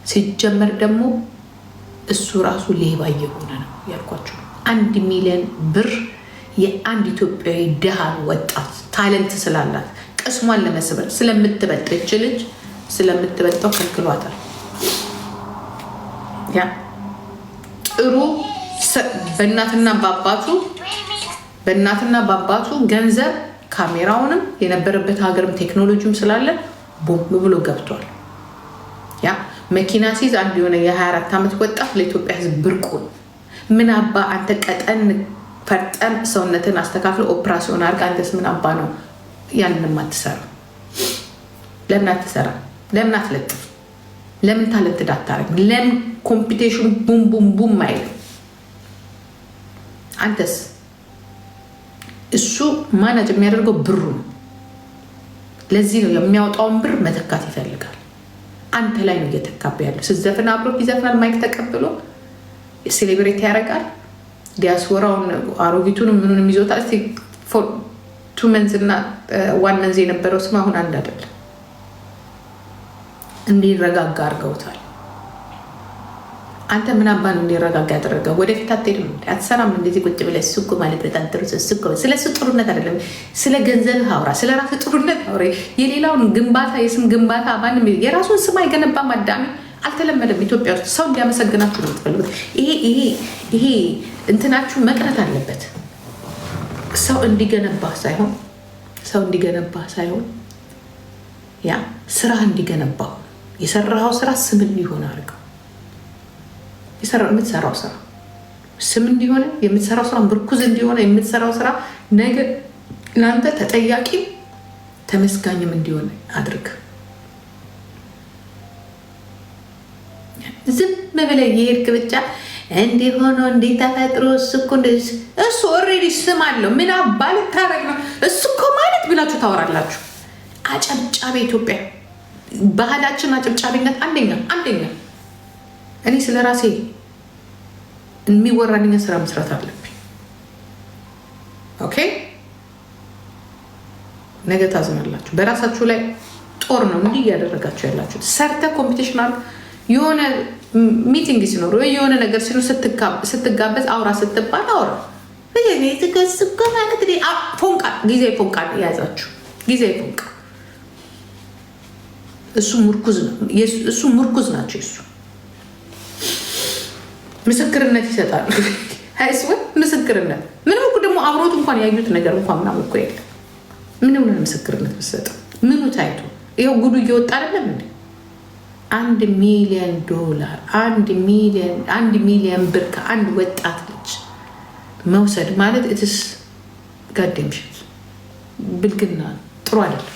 ሲጀመር ደግሞ እሱ ራሱ ሌባ እየሆነ ነው ያልኳቸው። 1 ሚሊዮን ብር የአንድ ኢትዮጵያዊ ድሃ ወጣት ታለንት ስላላት ቅስሟን ለመስበር ስለምትበልጥ እች ልጅ ስለምትበልጠው ከልክሏታል። ያ ጥሩ በእናትና በአባቱ ገንዘብ ካሜራውንም የነበረበት ሀገርም ቴክኖሎጂም ስላለ ቦም ብሎ ገብቷል። ያ መኪና ሲይዝ አንድ የሆነ የ24 ዓመት ወጣት ለኢትዮጵያ ሕዝብ ብርቁ ነው። ምን አባ አንተ ቀጠን ፈርጠን ሰውነትን አስተካክለ ኦፕራሲዮን አድርግ። አንተስ ምን አባ ነው ያንንም አትሰራ? ለምን አትሰራ? ለምን አትለጥፍ? ለምን ታለንት ዳታረግ? ለምን ኮምፒቲሽን ቡም ቡም ቡም አይልም? አንተስ? እሱ ማናጅ የሚያደርገው ብሩ ነው። ለዚህ ነው የሚያወጣውን ብር መተካት ይፈልጋል። አንተ ላይ ነው እየተካበ ያለው። ስትዘፍን አብሮ ይዘፍናል። ማይክ ተቀብሎ ሴሌብሬት ያደርጋል። ዲያስፖራውን አሮጊቱን ምኑንም ይዞታል። 2 መንዝ እና 1 መንዝ የነበረው ስም አሁን አንድ አይደለም። እንዲረጋጋ አድርገውታል። አንተ ምን አባ ነው እንዲረጋጋ ያደረገው? ወደፊት አትሄድም? አትሰራም? እንደዚህ ቁጭ ብለህ እሱ እኮ ማለት በጣም ጥሩ እኮ። ስለ እሱ ጥሩነት አይደለም፣ ስለ ገንዘብ አውራ፣ ስለ ራስ ጥሩነት አውራ። የሌላውን ግንባታ የስም ግንባታ ማንም የራሱን ስም አይገነባም። አዳሚ አልተለመደም። ኢትዮጵያ ውስጥ ሰው እንዲያመሰግናችሁ ነው የምትፈልጉት። ይሄ እንትናችሁ መቅረት አለበት። ሰው እንዲገነባ ሳይሆን ያ ስራ እንዲገነባ የሰራው ስራ ስም እንዲሆን አድርገው። የምትሰራው ስራ ስም እንዲሆነ፣ የምትሰራው ስራ ምርኩዝ እንዲሆነ፣ የምትሰራው ስራ ነገ ለአንተ ተጠያቂ ተመስጋኝም እንዲሆን አድርግ። ዝም ብለህ የሄድክ ብቻ እንዴ ሆኖ እንዴ ተፈጥሮ እሱ እኮ እሱ ኦልሬዲ ስም አለው። ምን አባል ታረግ ነው እሱ እኮ ማለት ብላችሁ ታወራላችሁ። አጨብጫቢ ኢትዮጵያ ባህላችን አጨብጫቢነት አንደኛ። እኔ ስለ ራሴ የሚወራልኝ ስራ መስራት አለብኝ። ኦኬ ነገ ታዝናላችሁ። በራሳችሁ ላይ ጦር ነው እንዲህ እያደረጋችሁ ያላችሁት። ሰርተ ኮምፒቲሽናል የሆነ ሚቲንግ ሲኖሩ የሆነ ነገር ሲኖር ስትጋበዝ አውራ ስትባል አውራ ማለት ፎንቃ ጊዜ ፎንቃ የያዛችሁ ጊዜ ፎንቃ እሱ ሙርኩዝ ናቸው። እሱ ምስክርነት ይሰጣሉ። አይስወ ምስክርነት ምንም እኮ ደግሞ አብሮት እንኳን ያዩት ነገር እንኳን ምናምን እኮ የለም። ምንም ምስክርነት ብትሰጠው ምኑ ታይቶ ይኸው ጉዱ እየወጣ አይደለም እንዴ? $1 ሚሊዮን $1 ሚሊዮን ብር ከአንድ ወጣት ልጅ መውሰድ ማለት እትስ ጋደም ሽት ብልግና ጥሩ አይደለም።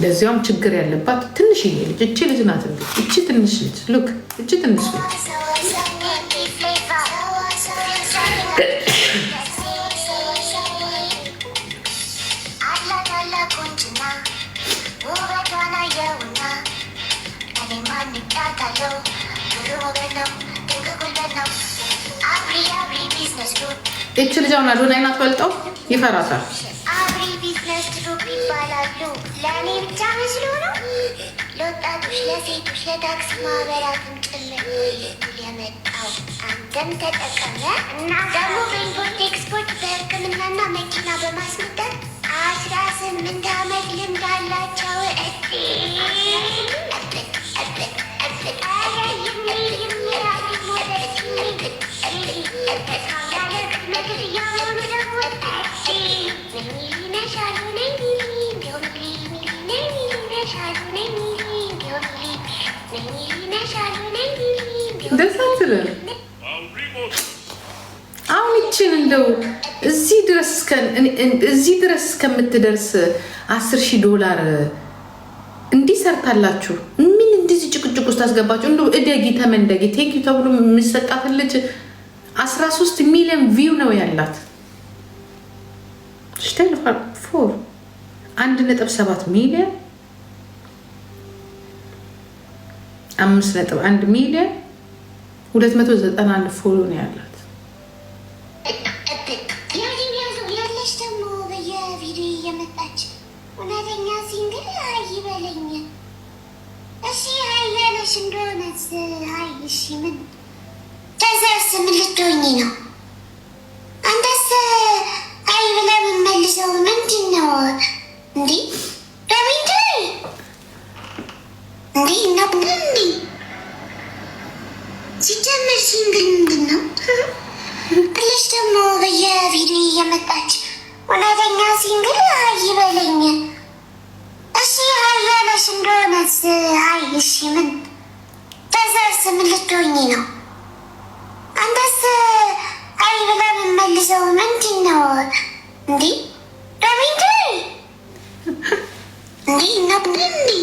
ለዚያውም ችግር ያለባት ትንሽዬ ልጅ እቺ ልጅ ናት። እቺ ትንሽ ልጅ ሉክ እቺ ትንሽ ልጅ እቺ ልጅ አሁን አዶናይ ናት በልጠው ይፈራታል። ይባላሉ። ለእኔ ብቻ መስሎ ነው ለወጣቶች፣ ለሴቶች፣ ለታክሲ ማህበራትም ጭምር የመጣው። አንተም ተጠቀመ እና ደግሞ በኢምፖርት ኤክስፖርት በሕክምናና መኪና በማስመጣት 18 ዓመት ልምድ አላቸው። ደስ አትልም? አሁን ይችን እንደው እዚህ ድረስ እስከምትደርስ $10,000 እንዲህ ሰርታላችሁ ምን እንደዚህ ጭቅጭቅ ውስጥ አስገባችሁ? እንደው እደጊ ተመንደጊ ቴንኪው ተብሎ የሚሰጣትን ልጅ 13 ሚሊዮን ቪው ነው ያላት። ሽተልፋል ፎር 1.7 ሚሊዮን 5.1 ሚሊዮን 291 ፎሎ ነው ያላት። ያለች ደግሞ በየቪዲዮ እየመጣች እውነተኛ ሲንግል ሀይ በለኝ እሺ፣ ሀይ ያለሽ እንደሆነ ሀይ እሺ፣ ምን ተዘርስ ምን ልትሆኚ ነው? አንተስ ሀይ ብለህ የምትመልሰው ምንድን ነው? እንዲህ በሚንትሪ እንዲህ ነው እንዲህ ሲጀምር ሲንግል ምንድን ነው? ልጅ ደግሞ በየቪዲዮ እየመጣች እውነተኛ ሲንግል ሀይ በለኝ እሺ፣ ሀይ ያለሽ እንደሆነ ሀይ እሺ፣ ምን ተዘርስ ምን ልትሆኚ ነው? አንተስ ሀይ ብለህ የምትመልሰው ምንድን ነው? እንዲህ በሚንትሪ እንዲህ ነው እንዲህ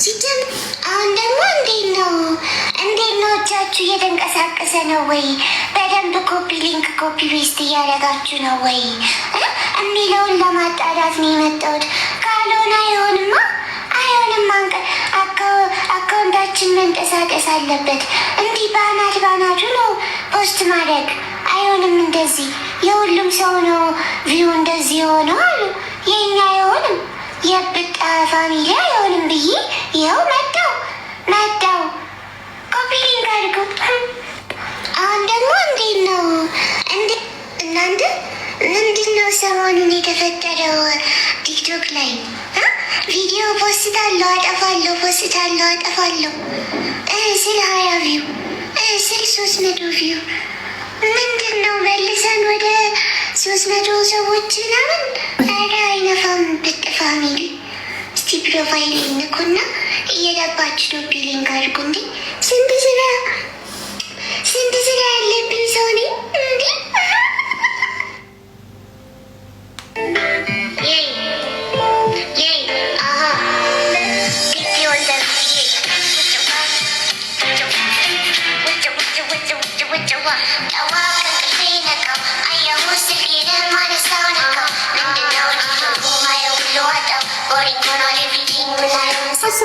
ሲጀምር አሁን ደግሞ እንዴት ነው እጃችሁ እየተንቀሳቀሰ ነው ወይ? በደንብ ኮፒ ሊንክ ኮፒ ፔስት እያደረጋችሁ ነው ወይ የሚለውን ለማጣራት ነው የመጣሁት። ካልሆነ አይሆንማ። አካውንታችን መንቀሳቀስ አለበት። እንዲህ ባናቱ ነው ፖስት ማድረግ አይሆንም። እንደዚህ የሁሉም ሰው ነው ቪው እንደዚህ የሆነው አሉ። የኛ አይሆንም፣ የብጣ ፋሚሊ አይሆንም ብዬ ይኸው መጣው ኮፒ ሊንክ አድርጉ። አሁን ደግሞ እንዴት ነው እናንተ ምንድን ነው ሰሞኑን የተፈጠረው? ቲክቶክ ላይ ቪዲዮ ፖስታለሁ አጠፋለሁ ስል 20 ቪው ስል 300 ቪው ምንድን ነው መልሰን ወደ 300 ሰዎች ምናምን። ኧረ አይነፋም ብጥ ፋሚሊ። እስቲ ፕሮፋይል ንኩና እየገባችሁ ነው ቢሊንግ አድርጉ። እንዲ ስንት ስራ ያለብኝ ሰው ነኝ እንዲ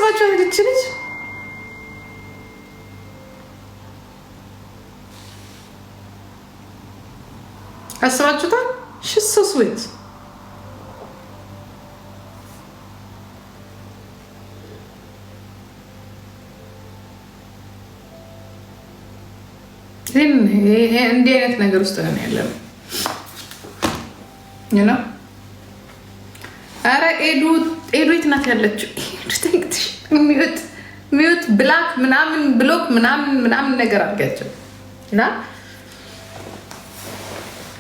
አስባችሁ ልጅ አስባችሁታል? ሽስ ሶ ስዊት እንዲህ አይነት ነገር ውስጥ ነው ያለው። ኧረ ኤዱ የት ናት ያለችው? ሚዩት ብላክ ምናምን ብሎክ ምናምን ነገር አድርጋቸው እና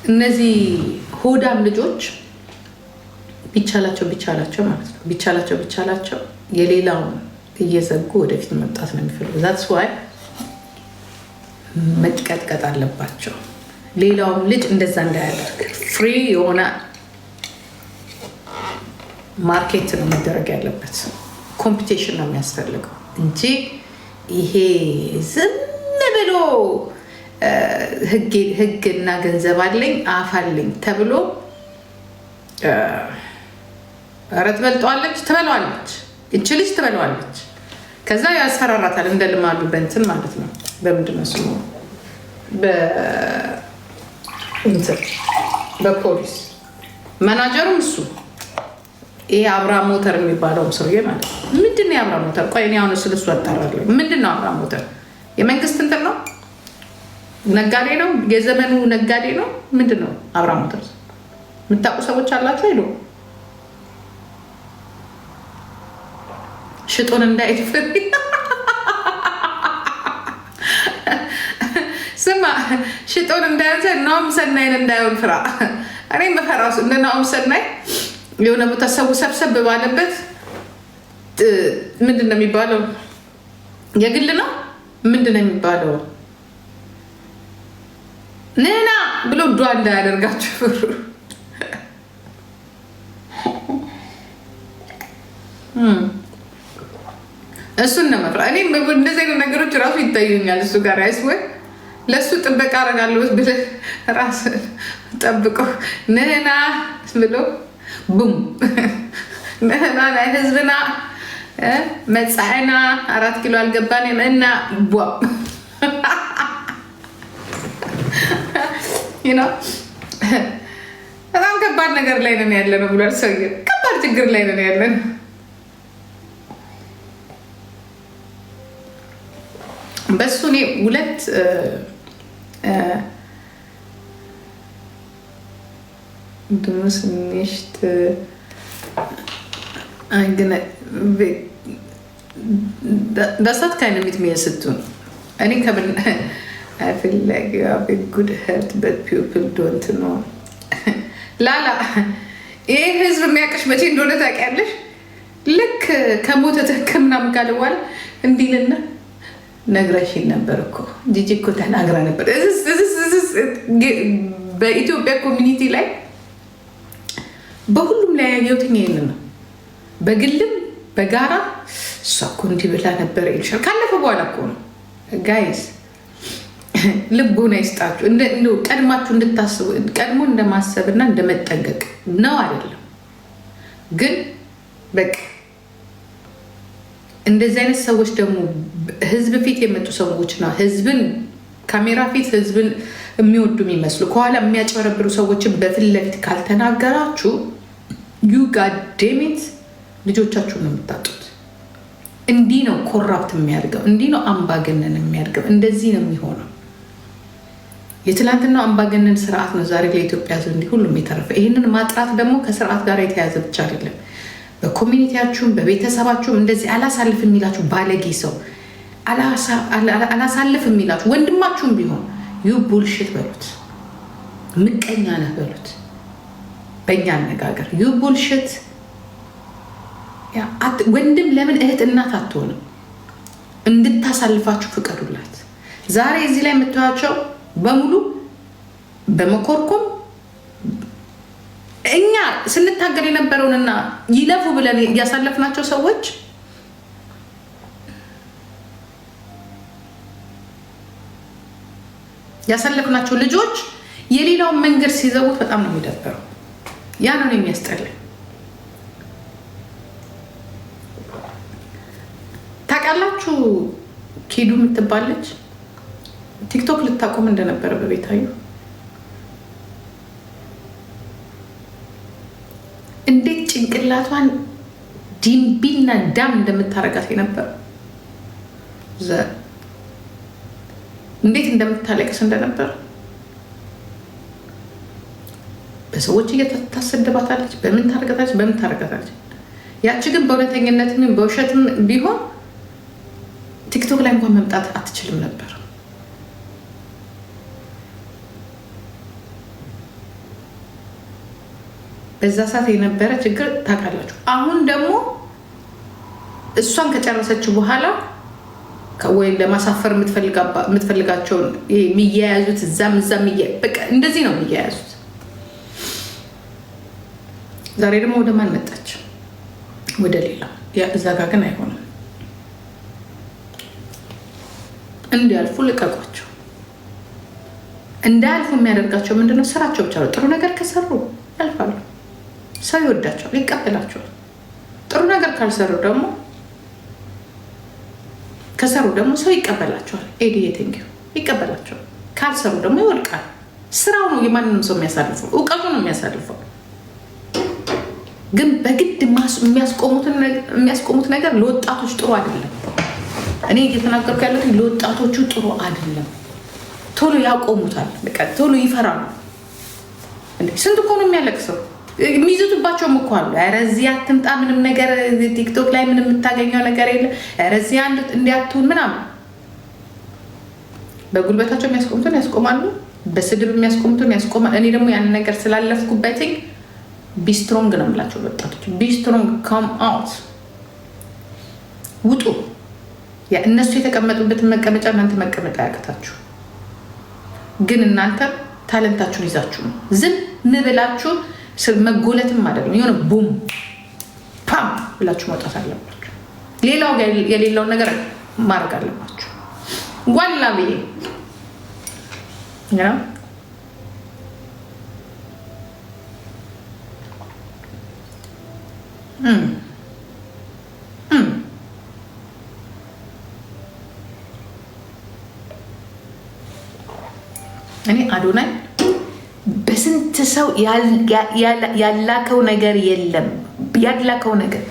እነዚህ ሆዳም ልጆች ቢቻላቸው ማለት ነው ቢቻላቸው የሌላውን እየዘጉ ወደፊት መምጣት ነው የሚፈልጉ። ዛትስ ዋይ መቀጥቀጥ አለባቸው። ሌላውም ልጅ እንደዛ እንዳያደርግ ፍሪ የሆነ ማርኬት ነው መደረግ ያለበት። ኮምፒቴሽን ነው የሚያስፈልገው እንጂ ይሄ ዝም ብሎ ህግና ገንዘብ አለኝ አፋለኝ ተብሎ ኧረ ትበለዋለች እች ልጅ ትበለዋለች። ከዛ ያስፈራራታል እንደ ልማዱ በእንትን ማለት ነው። በምንድን ነው ስሙ? በፖሊስ መናጀሩም እሱ ይሄ አብርሃም ሞተር የሚባለው ሰውዬ ማለት ነው። ምንድን ነው የአብርሃም ሞተር? ቆይ እኔ አሁን ስለሱ አጣራለሁ። ምንድን ነው አብርሃም ሞተር? የመንግስት እንትን ነው? ነጋዴ ነው? የዘመኑ ነጋዴ ነው? ምንድን ነው አብርሃም ሞተር? የምታውቁ ሰዎች አላችሁ? ሄዶ ሽጦን እንዳይፍር ስማ፣ ሽጦን እንዳያንሰ ናኦም ሰናይን እንዳይሆን ፍራ። እኔ መፈራሱ እንደ ናኦም ሰናይ የሆነ ቦታ ሰው ሰብሰብ ባለበት ምንድን ነው የሚባለው? የግል ነው ምንድን ነው የሚባለው? ነና ብሎ ዷ እንዳያደርጋችሁ ፍሩ። እሱን ነው መፍራ። እኔ እንደዚህ አይነት ነገሮች ራሱ ይታዩኛል እሱ ጋር አይስወይ ለሱ ጥበቃ አረጋለሁ ብለህ ራስን ጠብቆ ነና ብሎ ቡም ነና ላይ ህዝብና መጻዕና 4 ኪሎ አልገባንም እና ቧ በጣም ከባድ ነገር ላይ ነን ያለ ነው ብሏል ሰውዬው። ከባድ ችግር ላይ ነን ያለን። በሱ እኔ ሁለት ድምፅ nicht das hat keine mit mir zu tun. I feel like you have a good heart but people don't know. ላላ ይሄ ህዝብ የሚያውቅሽ መቼ እንደሆነ ታውቂያለሽ? ልክ ከሞተ ከምናምን ካለ በኋላ እንዲልና ነግረሽኝ ነበር እኮ ጂጂ እኮ ተናግራ ነበር። በኢትዮጵያ ኮሚኒቲ ላይ በሁሉም ላይ ያየሁት ይሄንን ነው። በግልም በጋራ እሷ እኮ እንዲህ ብላ ነበር ይልሻል። ካለፈ በኋላ እኮ ነው ጋይስ። ልቦና ይስጣችሁ። ቀድማችሁ እንድታስቡ ቀድሞ እንደማሰብና እንደመጠንቀቅ ነው አይደለም። ግን በቃ እንደዚህ አይነት ሰዎች ደግሞ ህዝብ ፊት የመጡ ሰዎች ነው። ህዝብን ካሜራ ፊት ህዝብን የሚወዱ የሚመስሉ ከኋላ የሚያጨረብሩ ሰዎችን በፊት ለፊት ካልተናገራችሁ ዩ ጋዴሚት ልጆቻችሁን ነው የምታጡት። እንዲህ ነው ኮራፕት የሚያደርገው። እንዲህ ነው አምባገነን የሚያደርገው። እንደዚህ ነው የሚሆነው። የትላንትናው አምባገነን ስርዓት ነው ዛሬ ለኢትዮጵያ ህዝብ እንዲህ ሁሉም የተረፈ። ይህንን ማጥራት ደግሞ ከስርዓት ጋር የተያዘ ብቻ አይደለም። በኮሚኒቲያችሁም በቤተሰባችሁም እንደዚህ አላሳልፍ የሚላችሁ ባለጌ ሰው አላሳልፍ የሚላችሁ ወንድማችሁም ቢሆን ዩ ቡልሽት በሉት፣ ምቀኛ ነህ በሉት። በእኛ አነጋገር ዩ ቡልሽት። ወንድም ለምን እህት እናት አትሆንም? እንድታሳልፋችሁ ፍቀዱላት። ዛሬ እዚህ ላይ የምታዩቸው በሙሉ በመኮርኮም እኛ ስንታገል የነበረውንና ይለፉ ብለን ያሳለፍናቸው ሰዎች ያሳለፍናቸው ልጆች የሌላውን መንገድ ሲዘውት በጣም ነው የሚደበረው። ያ ነው የሚያስጠላኝ። ታውቃላችሁ ኪዱ የምትባለች ቲክቶክ ልታቆም እንደነበረ በቤታዩ እንዴት ጭንቅላቷን ዲምቢና ዳም እንደምታረጋት የነበረ እንዴት እንደምታለቅስ እንደነበር በሰዎች እየታሰደባታለች። በምን ታረጋታለች። ያቺ ግን በእውነተኝነትም በውሸትም ቢሆን ቲክቶክ ላይ እንኳን መምጣት አትችልም ነበር። በዛ ሰዓት የነበረ ችግር ታውቃላችሁ። አሁን ደግሞ እሷን ከጨረሰችው በኋላ ወይ ለማሳፈር የምትፈልጋቸውን የሚያያዙት እዛም በቃ እንደዚህ ነው የሚያያዙት። ዛሬ ደግሞ ወደ ማን መጣች? ወደ ሌላ። እዛ ጋር ግን አይሆንም። እንዲያልፉ ልቀቋቸው። እንዳያልፉ የሚያደርጋቸው ምንድነው? ስራቸው ብቻ ነው። ጥሩ ነገር ከሰሩ ያልፋሉ። ሰው ይወዳቸዋል፣ ይቀበላቸዋል። ጥሩ ነገር ካልሰሩ ደግሞ ሰው ይቀበላቸዋል። ኤዲቲንግ ይቀበላቸዋል። ካልሰሩ ደግሞ ይወድቃል። ስራው ነው የማንንም ሰው የሚያሳልፈው፣ እውቀቱ ነው የሚያሳልፈው። ግን በግድ የሚያስቆሙት ነገር ለወጣቶች ጥሩ አይደለም። እኔ እየተናገርኩ ያለሁት ለወጣቶቹ ጥሩ አይደለም። ቶሎ ያቆሙታል፣ ቶሎ ይፈራሉ። ስንት እኮ ነው የሚያለቅሰው። የሚይዙትባቸውም እኮ አሉ። ኧረ እዚህ አትምጣ፣ ምንም ነገር ቲክቶክ ላይ ምንም የምታገኘው ነገር የለም፣ ኧረ እዚህ እንዲያትሁን ምናምን። በጉልበታቸው የሚያስቆሙትን ያስቆማሉ፣ በስድብ የሚያስቆሙትን ያስቆማል። እኔ ደግሞ ያንን ነገር ስላለፍኩበትኝ ቢስትሮንግ ነው የምላቸው ወጣቶች። ቢስትሮንግ ካም አውት፣ ውጡ። እነሱ የተቀመጡበትን መቀመጫ እናንተ መቀመጫ ያቅታችሁ። ግን እናንተ ታለንታችሁን ይዛችሁ ነው ዝም ብላችሁ መጎለትም አይደለም። የሆነ ቡም ፓም ብላችሁ መውጣት አለባችሁ። ሌላው የሌለውን ነገር ማድረግ አለባችሁ። ዋላ ብዬ እኔ አዶናይ በስንት ሰው ያላከው ነገር የለም። ያላከው ነገር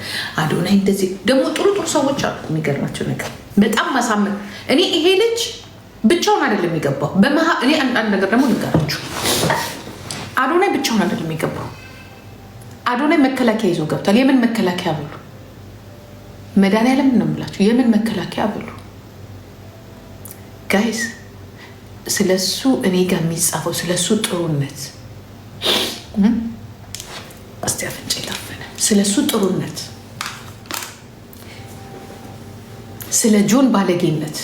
አዶናይ እንደዚህ ደግሞ ጥሩ ሰዎች አሉ። የሚገርማቸው ነገር በጣም ማሳመን። እኔ ይሄ ልጅ ብቻውን አይደለም የሚገባው። እኔ አንድ ነገር ደግሞ ልንገራችሁ። አዶናይ ብቻውን አይደለም የሚገባው። አዶናይ መከላከያ ይዞ ገብቷል። የምን መከላከያ ብሉ? መድኃኒዓለም ነው የምላችሁ። የምን መከላከያ ብሉ ጋይስ? ስለሱ እኔ ጋር የሚጻፈው ስለሱ ጥሩነት እስቲ አፍንጫ የታፈነ ስለሱ ጥሩነት፣ ስለ ጆን ባለጌነት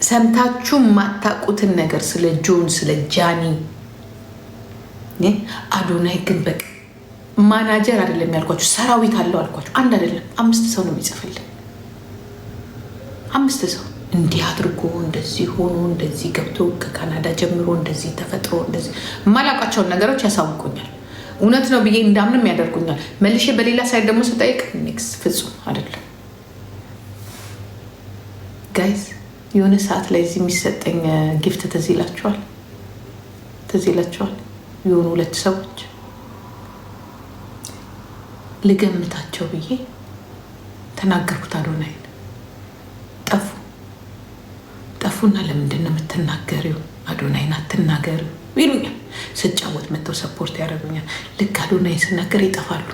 ሰምታችሁ የማታውቁትን ነገር ስለ ጆን፣ ስለ ጃኒ። አዶናይ ግን በቃ ማናጀር አይደለም ያልኳችሁ፣ ሰራዊት አለው አልኳችሁ። አንድ አይደለም 5 ሰው ነው የሚጽፍልን። 5 ሰው እንዲህ አድርጎ እንደዚህ ሆኖ እንደዚህ ገብቶ ከካናዳ ጀምሮ እንደዚህ ተፈጥሮ እንደዚህ የማላውቃቸውን ነገሮች ያሳውቁኛል። እውነት ነው ብዬ እንዳምንም ያደርጉኛል። መልሼ በሌላ ሳይድ ደግሞ ስጠይቅ ኔክስ ፍጹም አይደለም። ጋይዝ የሆነ ሰዓት ላይ እዚህ የሚሰጠኝ ጊፍት ትዝ ይላችኋል? የሆኑ 2 ሰዎች ልገምታቸው ብዬ ተናገርኩት። አዶናይን ጠፉና ለምንድን ነው የምትናገሪው? አዶናይን አትናገሪው ይሉኛል። ስጫወት መጥተው ሰፖርት ያደርጉኛል። ልክ አዶናይን ስናገር ይጠፋሉ።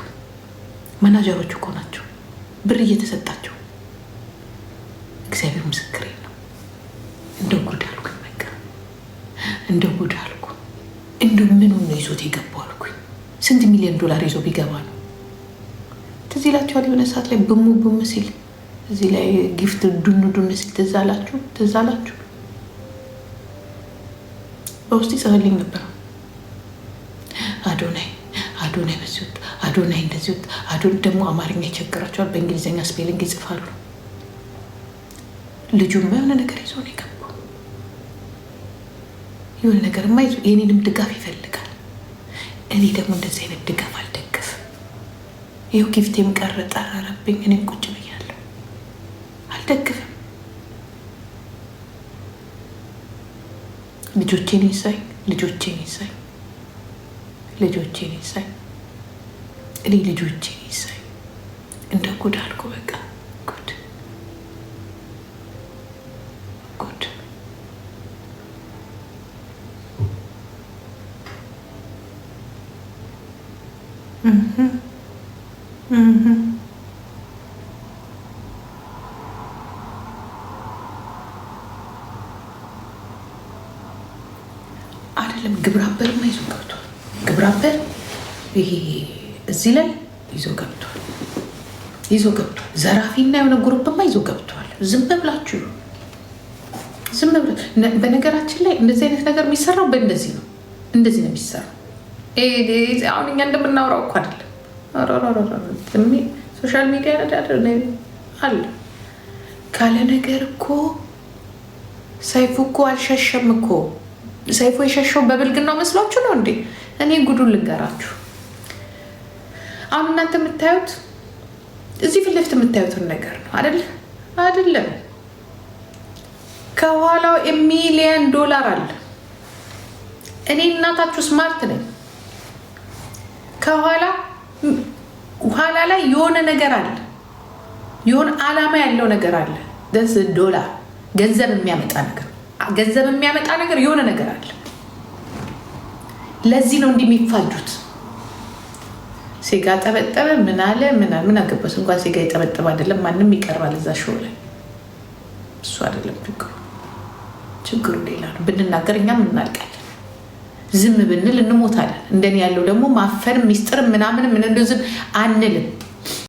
መናጀሮች እኮ ናቸው፣ ብር እየተሰጣቸው። እግዚአብሔር ምስክሬ ነው። እንደው ጉድ አልኩኝ። በቃ እንደው ጉድ አልኩ። እንደው ምኑን ነው ይዞት የገባው አልኩኝ። ስንት ሚሊዮን ዶላር ይዞ ቢገባ ነው? ትዝ ይላችኋል? የሆነ ሰዓት ላይ ብሙ ሲል እዚህ ላይ ጊፍት ዱን ሲል ትዝ አላችሁ? በውስጥ ይጽፍልኝ ነበር። አዶናይ በዚህ ወጥ፣ አዶናይ እንደዚህ ወጥ። ደግሞ አማርኛ ይቸግራቸዋል፣ በእንግሊዝኛ ስፔሊንግ ይጽፋሉ። ልጁማ የሆነ ነገር ይዞ ነው የገባው። የሆነ ነገርማ ይዞ የኔንም ድጋፍ ይፈልጋል። እኔ ደግሞ እንደዚህ አይነት ድጋፍ አልደግፍም። ይኸው ጊፍቴም ቀረ ጠረረብኝ። እኔም ቁጭ ብያለሁ፣ አልደግፍም። ልጆቼን ይሳይ ልጆቼን ይሳይ ልጆቼን ይሳይ እኔ ልጆቼን ይሳይ እንደ ጉድ አልኩ። በቃ ጉድ ጉድ። አይደለም ግብረ አበርማ ይዞ ገብቷል። ግብረ አበር ይሄ እዚህ ላይ ይዞ ገብቷል። ዘራፊና የሆነ ግሩፕማ ይዞ ገብቷል። ዝም ብላችሁ ዝም ብላ። በነገራችን ላይ እንደዚህ አይነት ነገር የሚሰራው በእንደዚህ ነው። እንደዚህ ነው የሚሰራው። አሁን እኛ እንደምናወራው እኮ አይደለም። ሶሻል ሚዲያ አለ ካለ ነገር እኮ ሰይፉ እኮ አልሸሸም እኮ። ሰይፉ የሸሸው በብልግናው መስሏችሁ ነው እንዴ? እኔ ጉዱን ልንገራችሁ። አሁን እናንተ የምታዩት እዚህ ፊት ለፊት የምታዩትን ነገር ነው አይደለም። ከኋላው $1,000,000 አለ። እኔ እናታችሁ ስማርት ነኝ። ኋላ ላይ የሆነ ነገር አለ፣ የሆነ ዓላማ ያለው ነገር አለ። $1 ገንዘብ የሚያመጣ ነገር የሆነ ነገር አለ። ለዚህ ነው እንዲህ የሚፋጁት። ሴጋ ጠበጠበ ምን አለ ምን አገባስ? እንኳን ሴጋ የጠበጠበ አይደለም ማንም ይቀርባል እዛ ሾው ላይ። እሱ አይደለም ችግሩ ሌላ ነው። ብንናገር እኛም እናልቃለን፣ ዝም ብንል እንሞታለን። እንደኔ ያለው ደግሞ ማፈን ሚስጥር ምናምን ምን እንደዚህ አንልም።